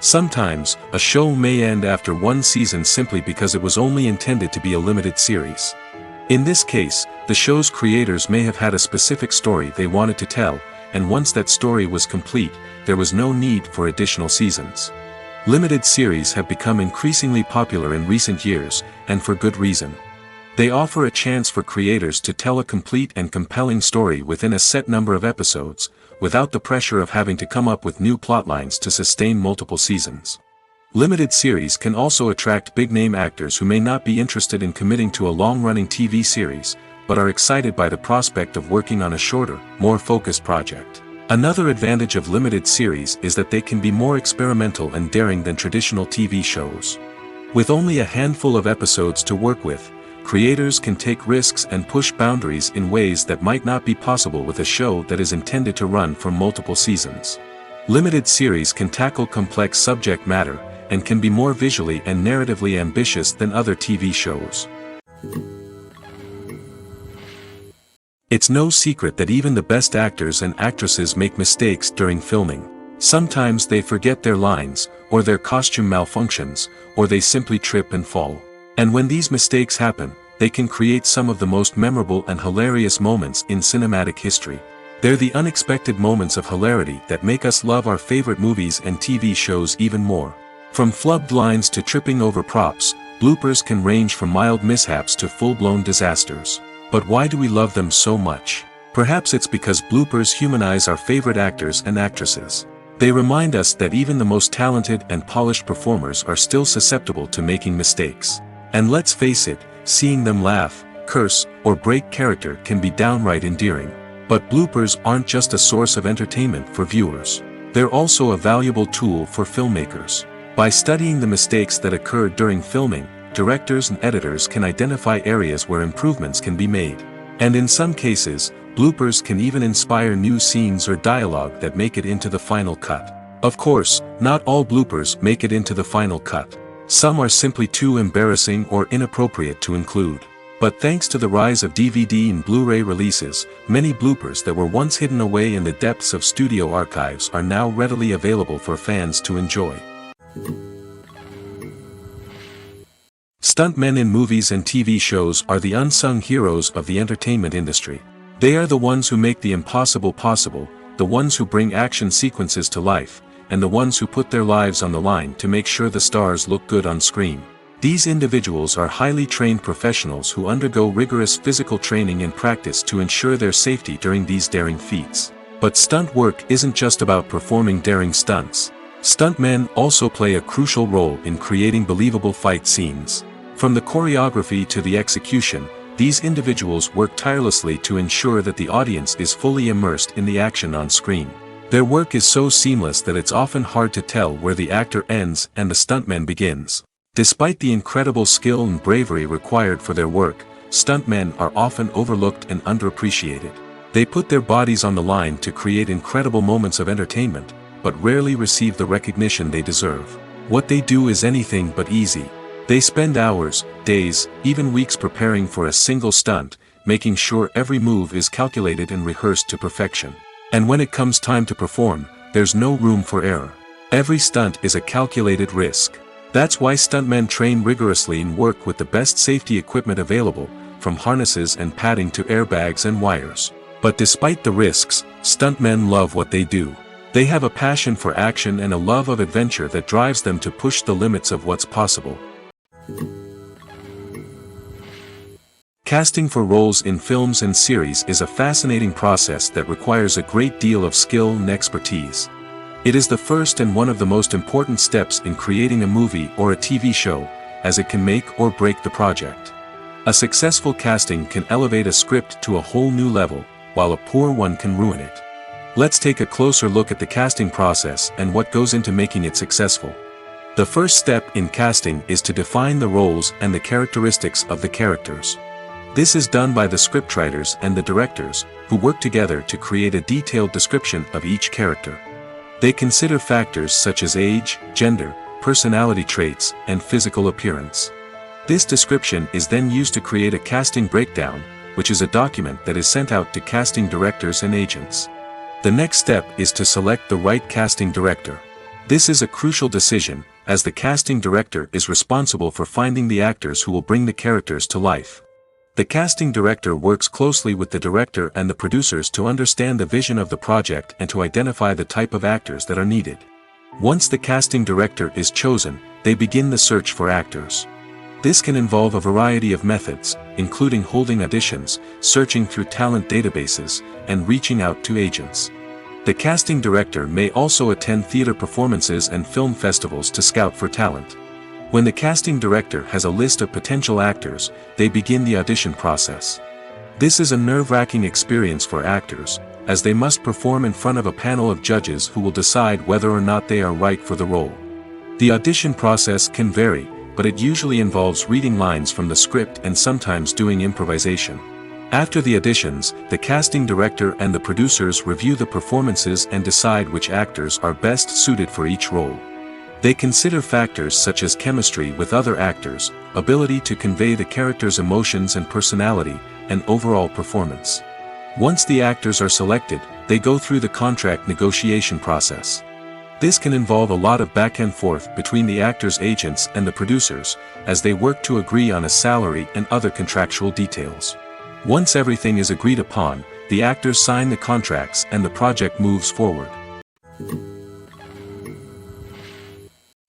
Sometimes, a show may end after one season simply because it was only intended to be a limited series. In this case, the show's creators may have had a specific story they wanted to tell, and once that story was complete, there was no need for additional seasons. Limited series have become increasingly popular in recent years, and for good reason. They offer a chance for creators to tell a complete and compelling story within a set number of episodes, without the pressure of having to come up with new plotlines to sustain multiple seasons. Limited series can also attract big-name actors who may not be interested in committing to a long-running TV series, but are excited by the prospect of working on a shorter, more focused project. Another advantage of limited series is that they can be more experimental and daring than traditional TV shows. With only a handful of episodes to work with, creators can take risks and push boundaries in ways that might not be possible with a show that is intended to run for multiple seasons. Limited series can tackle complex subject matter, and can be more visually and narratively ambitious than other TV shows. It's no secret that even the best actors and actresses make mistakes during filming. Sometimes they forget their lines, or their costume malfunctions, or they simply trip and fall. And when these mistakes happen, they can create some of the most memorable and hilarious moments in cinematic history. They're the unexpected moments of hilarity that make us love our favorite movies and TV shows even more. From flubbed lines to tripping over props, bloopers can range from mild mishaps to full-blown disasters. But why do we love them so much? Perhaps it's because bloopers humanize our favorite actors and actresses. They remind us that even the most talented and polished performers are still susceptible to making mistakes. And let's face it, seeing them laugh, curse, or break character can be downright endearing. But bloopers aren't just a source of entertainment for viewers. They're also a valuable tool for filmmakers. By studying the mistakes that occur during filming, directors and editors can identify areas where improvements can be made. And in some cases, bloopers can even inspire new scenes or dialogue that make it into the final cut. Of course, not all bloopers make it into the final cut. Some are simply too embarrassing or inappropriate to include. But thanks to the rise of DVD and Blu-ray releases, many bloopers that were once hidden away in the depths of studio archives are now readily available for fans to enjoy. Stuntmen in movies and TV shows are the unsung heroes of the entertainment industry. They are the ones who make the impossible possible, the ones who bring action sequences to life, and the ones who put their lives on the line to make sure the stars look good on screen. These individuals are highly trained professionals who undergo rigorous physical training and practice to ensure their safety during these daring feats. But stunt work isn't just about performing daring stunts. Stuntmen also play a crucial role in creating believable fight scenes. From the choreography to the execution, these individuals work tirelessly to ensure that the audience is fully immersed in the action on screen. Their work is so seamless that it's often hard to tell where the actor ends and the stuntman begins. Despite the incredible skill and bravery required for their work, stuntmen are often overlooked and underappreciated. They put their bodies on the line to create incredible moments of entertainment, but rarely receive the recognition they deserve. What they do is anything but easy. They spend hours, days, even weeks preparing for a single stunt, making sure every move is calculated and rehearsed to perfection. And when it comes time to perform, there's no room for error. Every stunt is a calculated risk. That's why stuntmen train rigorously and work with the best safety equipment available, from harnesses and padding to airbags and wires. But despite the risks, stuntmen love what they do. They have a passion for action and a love of adventure that drives them to push the limits of what's possible. Casting for roles in films and series is a fascinating process that requires a great deal of skill and expertise. It is the first and one of the most important steps in creating a movie or a TV show, as it can make or break the project. A successful casting can elevate a script to a whole new level, while a poor one can ruin it. Let's take a closer look at the casting process and what goes into making it successful. The first step in casting is to define the roles and the characteristics of the characters. This is done by the scriptwriters and the directors, who work together to create a detailed description of each character. They consider factors such as age, gender, personality traits, and physical appearance. This description is then used to create a casting breakdown, which is a document that is sent out to casting directors and agents. The next step is to select the right casting director. This is a crucial decision, as the casting director is responsible for finding the actors who will bring the characters to life. The casting director works closely with the director and the producers to understand the vision of the project and to identify the type of actors that are needed. Once the casting director is chosen, they begin the search for actors. This can involve a variety of methods, including holding auditions, searching through talent databases, and reaching out to agents. The casting director may also attend theater performances and film festivals to scout for talent. When the casting director has a list of potential actors, they begin the audition process. This is a nerve-wracking experience for actors, as they must perform in front of a panel of judges who will decide whether or not they are right for the role. The audition process can vary, but it usually involves reading lines from the script and sometimes doing improvisation. After the auditions, the casting director and the producers review the performances and decide which actors are best suited for each role. They consider factors such as chemistry with other actors, ability to convey the character's emotions and personality, and overall performance. Once the actors are selected, they go through the contract negotiation process. This can involve a lot of back and forth between the actors' agents and the producers, as they work to agree on a salary and other contractual details. Once everything is agreed upon, the actors sign the contracts and the project moves forward.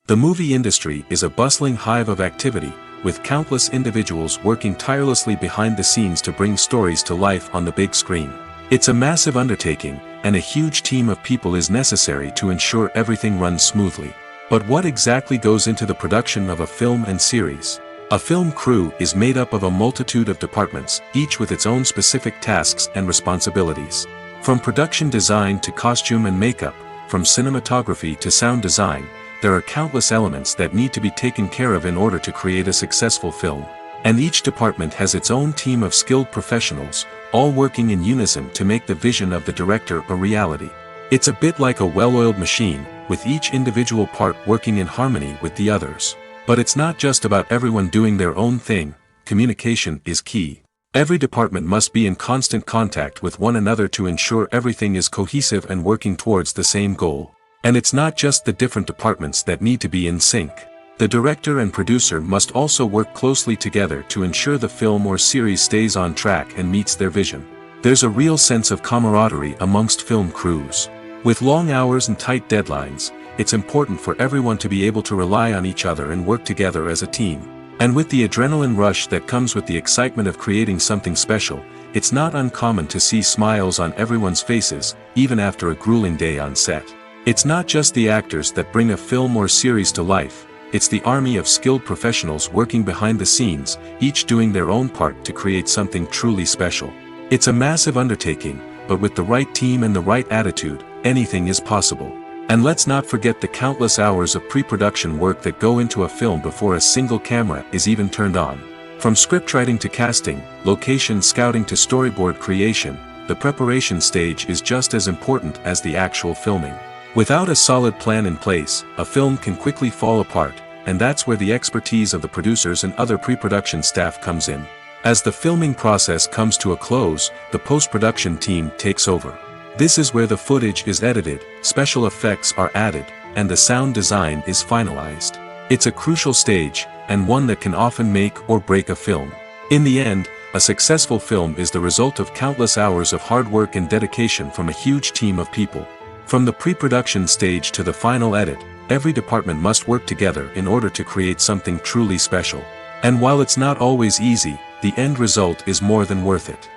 The movie industry is a bustling hive of activity, with countless individuals working tirelessly behind the scenes to bring stories to life on the big screen. It's a massive undertaking, and a huge team of people is necessary to ensure everything runs smoothly. But what exactly goes into the production of a film and series? A film crew is made up of a multitude of departments, each with its own specific tasks and responsibilities. From production design to costume and makeup, from cinematography to sound design, there are countless elements that need to be taken care of in order to create a successful film. And each department has its own team of skilled professionals, all working in unison to make the vision of the director a reality. It's a bit like a well-oiled machine, with each individual part working in harmony with the others. But it's not just about everyone doing their own thing. Communication is key. Every department must be in constant contact with one another to ensure everything is cohesive and working towards the same goal. And it's not just the different departments that need to be in sync. The director and producer must also work closely together to ensure the film or series stays on track and meets their vision. There's a real sense of camaraderie amongst film crews. With long hours and tight deadlines, it's important for everyone to be able to rely on each other and work together as a team. And with the adrenaline rush that comes with the excitement of creating something special, it's not uncommon to see smiles on everyone's faces, even after a grueling day on set. It's not just the actors that bring a film or series to life, it's the army of skilled professionals working behind the scenes, each doing their own part to create something truly special. It's a massive undertaking, but with the right team and the right attitude, anything is possible. And let's not forget the countless hours of pre-production work that go into a film before a single camera is even turned on. From scriptwriting to casting, location scouting to storyboard creation, the preparation stage is just as important as the actual filming. Without a solid plan in place, a film can quickly fall apart, and that's where the expertise of the producers and other pre-production staff comes in. As the filming process comes to a close, the post-production team takes over. This is where the footage is edited, special effects are added, and the sound design is finalized. It's a crucial stage, and one that can often make or break a film. In the end, a successful film is the result of countless hours of hard work and dedication from a huge team of people. From the pre-production stage to the final edit, every department must work together in order to create something truly special. And while it's not always easy, the end result is more than worth it.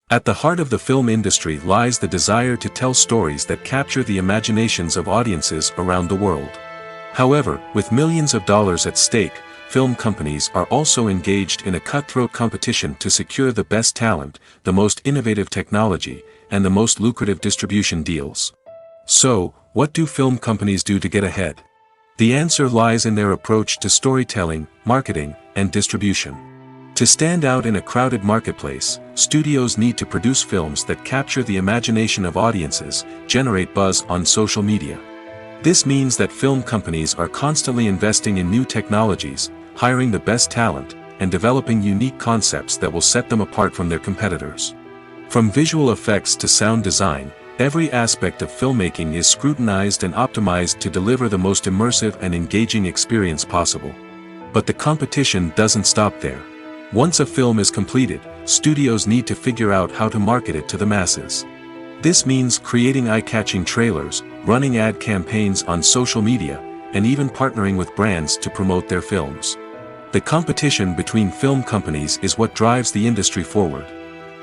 At the heart of the film industry lies the desire to tell stories that capture the imaginations of audiences around the world. However, with millions of dollars at stake, film companies are also engaged in a cutthroat competition to secure the best talent, the most innovative technology, and the most lucrative distribution deals. So, what do film companies do to get ahead? The answer lies in their approach to storytelling, marketing, and distribution. To stand out in a crowded marketplace, studios need to produce films that capture the imagination of audiences, generate buzz on social media. This means that film companies are constantly investing in new technologies, hiring the best talent, and developing unique concepts that will set them apart from their competitors. From visual effects to sound design, every aspect of filmmaking is scrutinized and optimized to deliver the most immersive and engaging experience possible. But the competition doesn't stop there. Once a film is completed, studios need to figure out how to market it to the masses. This means creating eye-catching trailers, running ad campaigns on social media, and even partnering with brands to promote their films. The competition between film companies is what drives the industry forward.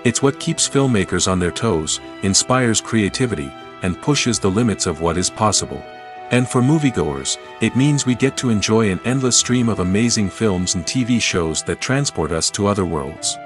It's what keeps filmmakers on their toes, inspires creativity, and pushes the limits of what is possible. And for moviegoers, it means we get to enjoy an endless stream of amazing films and TV shows that transport us to other worlds.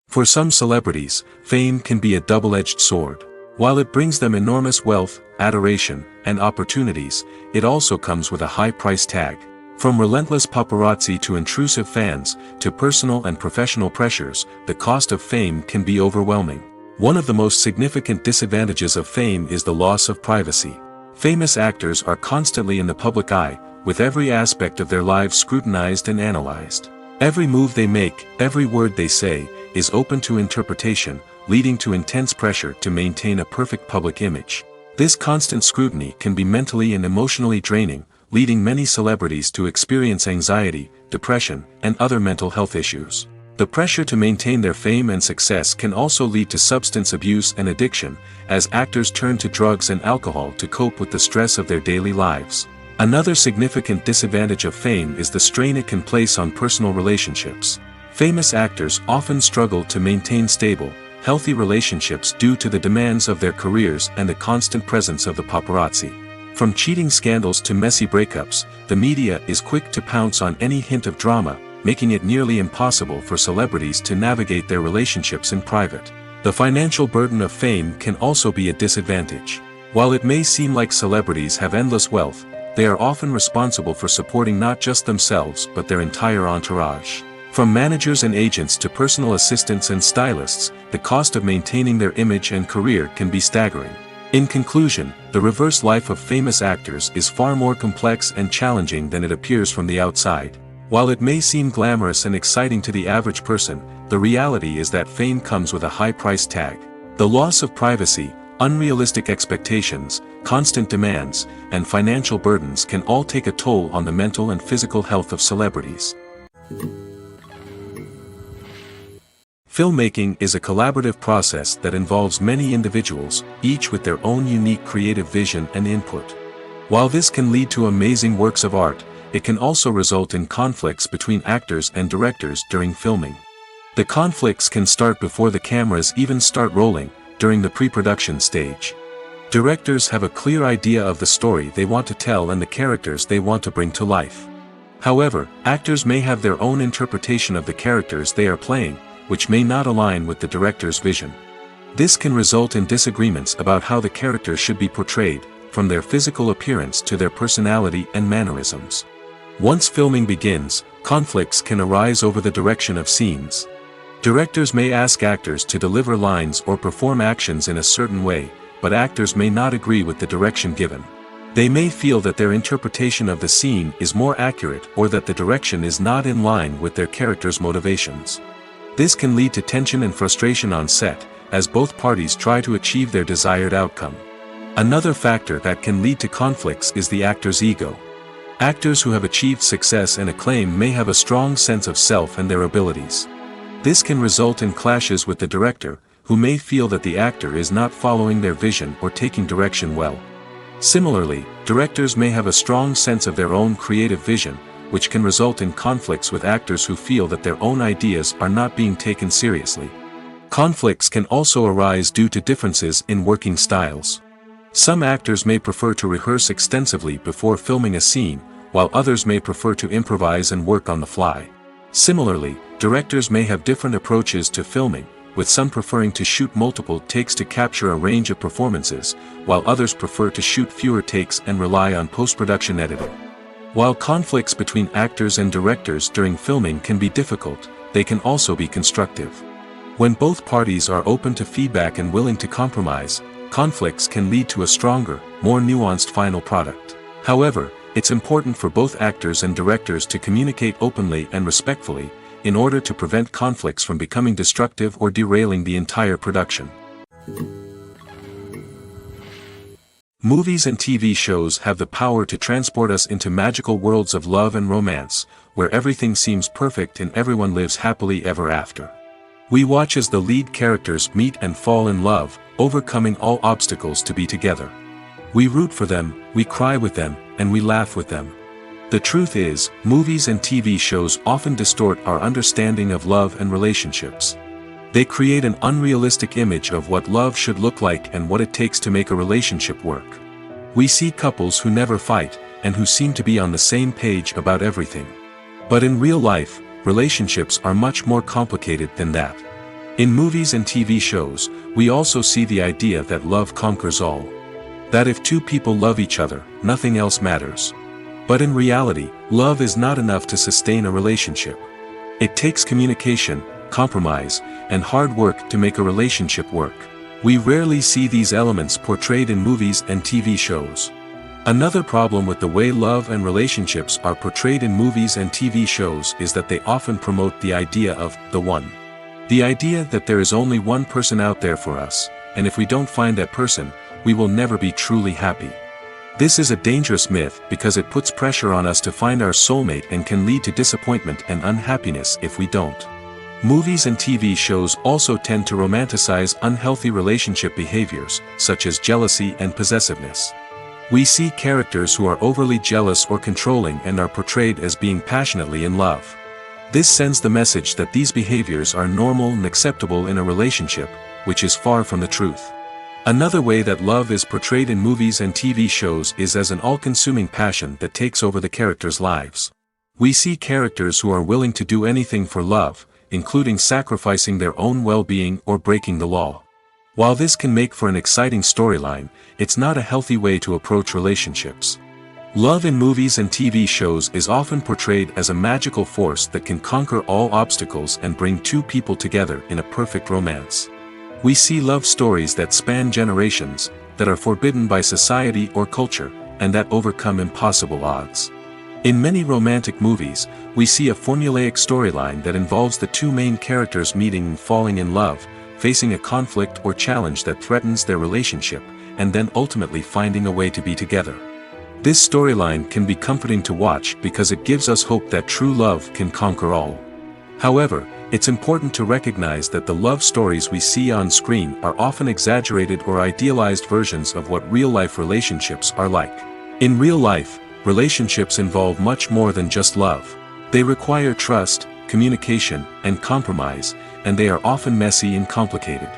For some celebrities, fame can be a double-edged sword. While it brings them enormous wealth, adoration, and opportunities, it also comes with a high price tag. From relentless paparazzi to intrusive fans, to personal and professional pressures, the cost of fame can be overwhelming. One of the most significant disadvantages of fame is the loss of privacy. Famous actors are constantly in the public eye, with every aspect of their lives scrutinized and analyzed. Every move they make, every word they say, is open to interpretation, leading to intense pressure to maintain a perfect public image. This constant scrutiny can be mentally and emotionally draining, leading many celebrities to experience anxiety, depression, and other mental health issues. The pressure to maintain their fame and success can also lead to substance abuse and addiction, as actors turn to drugs and alcohol to cope with the stress of their daily lives. Another significant disadvantage of fame is the strain it can place on personal relationships. Famous actors often struggle to maintain stable, healthy relationships due to the demands of their careers and the constant presence of the paparazzi. From cheating scandals to messy breakups, the media is quick to pounce on any hint of drama, making it nearly impossible for celebrities to navigate their relationships in private. The financial burden of fame can also be a disadvantage. While it may seem like celebrities have endless wealth, they are often responsible for supporting not just themselves but their entire entourage. From managers and agents to personal assistants and stylists, the cost of maintaining their image and career can be staggering. In conclusion, the reverse life of famous actors is far more complex and challenging than it appears from the outside. While it may seem glamorous and exciting to the average person, the reality is that fame comes with a high price tag. The loss of privacy, unrealistic expectations, constant demands, and financial burdens can all take a toll on the mental and physical health of celebrities. Filmmaking is a collaborative process that involves many individuals, each with their own unique creative vision and input. While this can lead to amazing works of art, it can also result in conflicts between actors and directors during filming. The conflicts can start before the cameras even start rolling, during the pre-production stage. Directors have a clear idea of the story they want to tell and the characters they want to bring to life. However, actors may have their own interpretation of the characters they are playing, which may not align with the director's vision. This can result in disagreements about how the character should be portrayed, from their physical appearance to their personality and mannerisms. Once filming begins, conflicts can arise over the direction of scenes. Directors may ask actors to deliver lines or perform actions in a certain way, but actors may not agree with the direction given. They may feel that their interpretation of the scene is more accurate or that the direction is not in line with their character's motivations. This can lead to tension and frustration on set, as both parties try to achieve their desired outcome. Another factor that can lead to conflicts is the actor's ego. Actors who have achieved success and acclaim may have a strong sense of self and their abilities. This can result in clashes with the director, who may feel that the actor is not following their vision or taking direction well. Similarly, directors may have a strong sense of their own creative vision, which can result in conflicts with actors who feel that their own ideas are not being taken seriously. Conflicts can also arise due to differences in working styles. Some actors may prefer to rehearse extensively before filming a scene, while others may prefer to improvise and work on the fly. Similarly, directors may have different approaches to filming, with some preferring to shoot multiple takes to capture a range of performances, while others prefer to shoot fewer takes and rely on post-production editing. While conflicts between actors and directors during filming can be difficult, they can also be constructive. When both parties are open to feedback and willing to compromise, conflicts can lead to a stronger, more nuanced final product. However, it's important for both actors and directors to communicate openly and respectfully, in order to prevent conflicts from becoming destructive or derailing the entire production. Movies and TV shows have the power to transport us into magical worlds of love and romance, where everything seems perfect and everyone lives happily ever after. We watch as the lead characters meet and fall in love, overcoming all obstacles to be together. We root for them, we cry with them, and we laugh with them. The truth is, movies and TV shows often distort our understanding of love and relationships. They create an unrealistic image of what love should look like and what it takes to make a relationship work. We see couples who never fight, and who seem to be on the same page about everything. But in real life, relationships are much more complicated than that. In movies and TV shows, we also see the idea that love conquers all. That if two people love each other, nothing else matters. But in reality, love is not enough to sustain a relationship. It takes communication, compromise, and hard work to make a relationship work. We rarely see these elements portrayed in movies and TV shows. Another problem with the way love and relationships are portrayed in movies and TV shows is that they often promote the idea of the one. The idea that there is only one person out there for us, and if we don't find that person, we will never be truly happy. This is a dangerous myth because it puts pressure on us to find our soulmate and can lead to disappointment and unhappiness if we don't. Movies and TV shows also tend to romanticize unhealthy relationship behaviors, such as jealousy and possessiveness. We see characters who are overly jealous or controlling and are portrayed as being passionately in love. This sends the message that these behaviors are normal and acceptable in a relationship, which is far from the truth. Another way that love is portrayed in movies and TV shows is as an all-consuming passion that takes over the characters' lives. We see characters who are willing to do anything for love, including sacrificing their own well-being or breaking the law. While this can make for an exciting storyline, it's not a healthy way to approach relationships. Love in movies and TV shows is often portrayed as a magical force that can conquer all obstacles and bring two people together in a perfect romance. We see love stories that span generations, that are forbidden by society or culture, and that overcome impossible odds. In many romantic movies, we see a formulaic storyline that involves the two main characters meeting and falling in love, facing a conflict or challenge that threatens their relationship, and then ultimately finding a way to be together. This storyline can be comforting to watch because it gives us hope that true love can conquer all. However, it's important to recognize that the love stories we see on screen are often exaggerated or idealized versions of what real-life relationships are like. In real life, relationships involve much more than just love. They require trust, communication, and compromise, and they are often messy and complicated.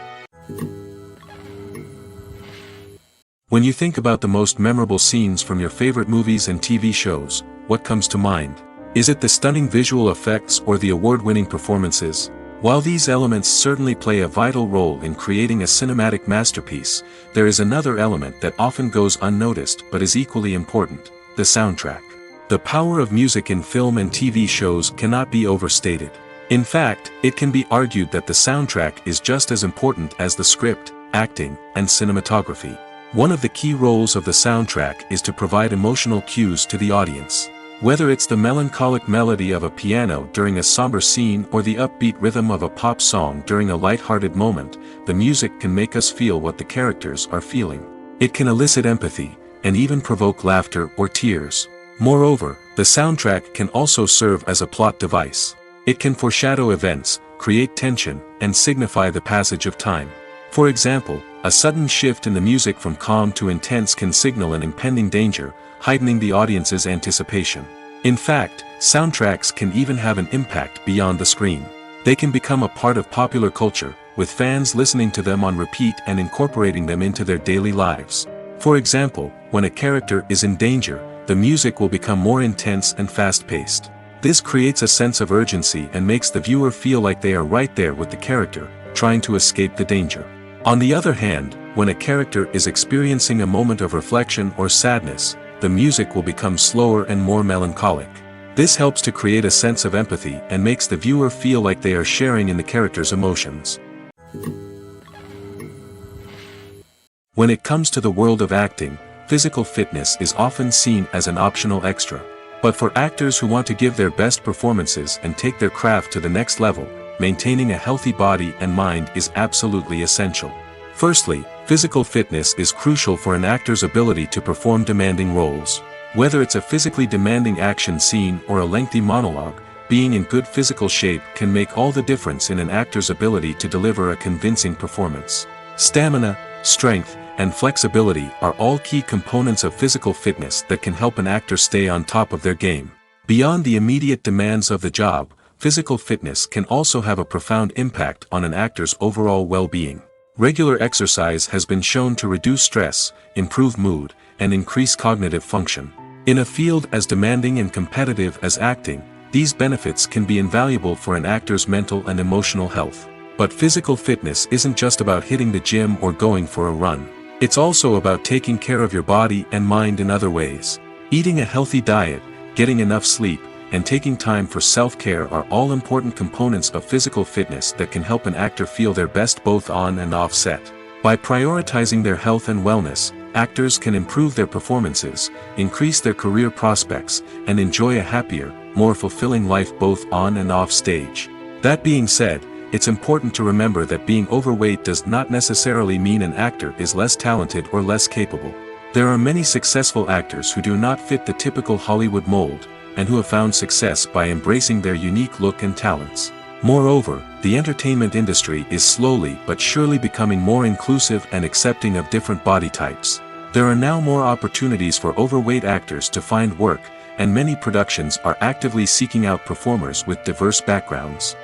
When you think about the most memorable scenes from your favorite movies and TV shows, what comes to mind? Is it the stunning visual effects or the award-winning performances? While these elements certainly play a vital role in creating a cinematic masterpiece, there is another element that often goes unnoticed but is equally important: the soundtrack. The power of music in film and TV shows cannot be overstated. In fact, it can be argued that the soundtrack is just as important as the script, acting, and cinematography. One of the key roles of the soundtrack is to provide emotional cues to the audience. Whether it's the melancholic melody of a piano during a somber scene or the upbeat rhythm of a pop song during a light-hearted moment, the music can make us feel what the characters are feeling. It can elicit empathy, and even provoke laughter or tears. Moreover, the soundtrack can also serve as a plot device. It can foreshadow events, create tension, and signify the passage of time. For example, a sudden shift in the music from calm to intense can signal an impending danger, heightening the audience's anticipation. In fact, soundtracks can even have an impact beyond the screen. They can become a part of popular culture, with fans listening to them on repeat and incorporating them into their daily lives. For example, when a character is in danger, the music will become more intense and fast-paced. This creates a sense of urgency and makes the viewer feel like they are right there with the character, trying to escape the danger. On the other hand, when a character is experiencing a moment of reflection or sadness, the music will become slower and more melancholic. This helps to create a sense of empathy and makes the viewer feel like they are sharing in the character's emotions. When it comes to the world of acting, physical fitness is often seen as an optional extra. But for actors who want to give their best performances and take their craft to the next level, maintaining a healthy body and mind is absolutely essential. Firstly, physical fitness is crucial for an actor's ability to perform demanding roles. Whether it's a physically demanding action scene or a lengthy monologue, being in good physical shape can make all the difference in an actor's ability to deliver a convincing performance. Stamina, strength, and flexibility are all key components of physical fitness that can help an actor stay on top of their game. Beyond the immediate demands of the job, physical fitness can also have a profound impact on an actor's overall well-being. Regular exercise has been shown to reduce stress, improve mood, and increase cognitive function. In a field as demanding and competitive as acting, these benefits can be invaluable for an actor's mental and emotional health. But physical fitness isn't just about hitting the gym or going for a run. It's also about taking care of your body and mind in other ways. Eating a healthy diet, getting enough sleep, and taking time for self-care are all important components of physical fitness that can help an actor feel their best both on and off set. By prioritizing their health and wellness, actors can improve their performances, increase their career prospects, and enjoy a happier, more fulfilling life both on and off stage. That being said, it's important to remember that being overweight does not necessarily mean an actor is less talented or less capable. There are many successful actors who do not fit the typical Hollywood mold, and who have found success by embracing their unique look and talents. Moreover, the entertainment industry is slowly but surely becoming more inclusive and accepting of different body types. There are now more opportunities for overweight actors to find work, and many productions are actively seeking out performers with diverse backgrounds.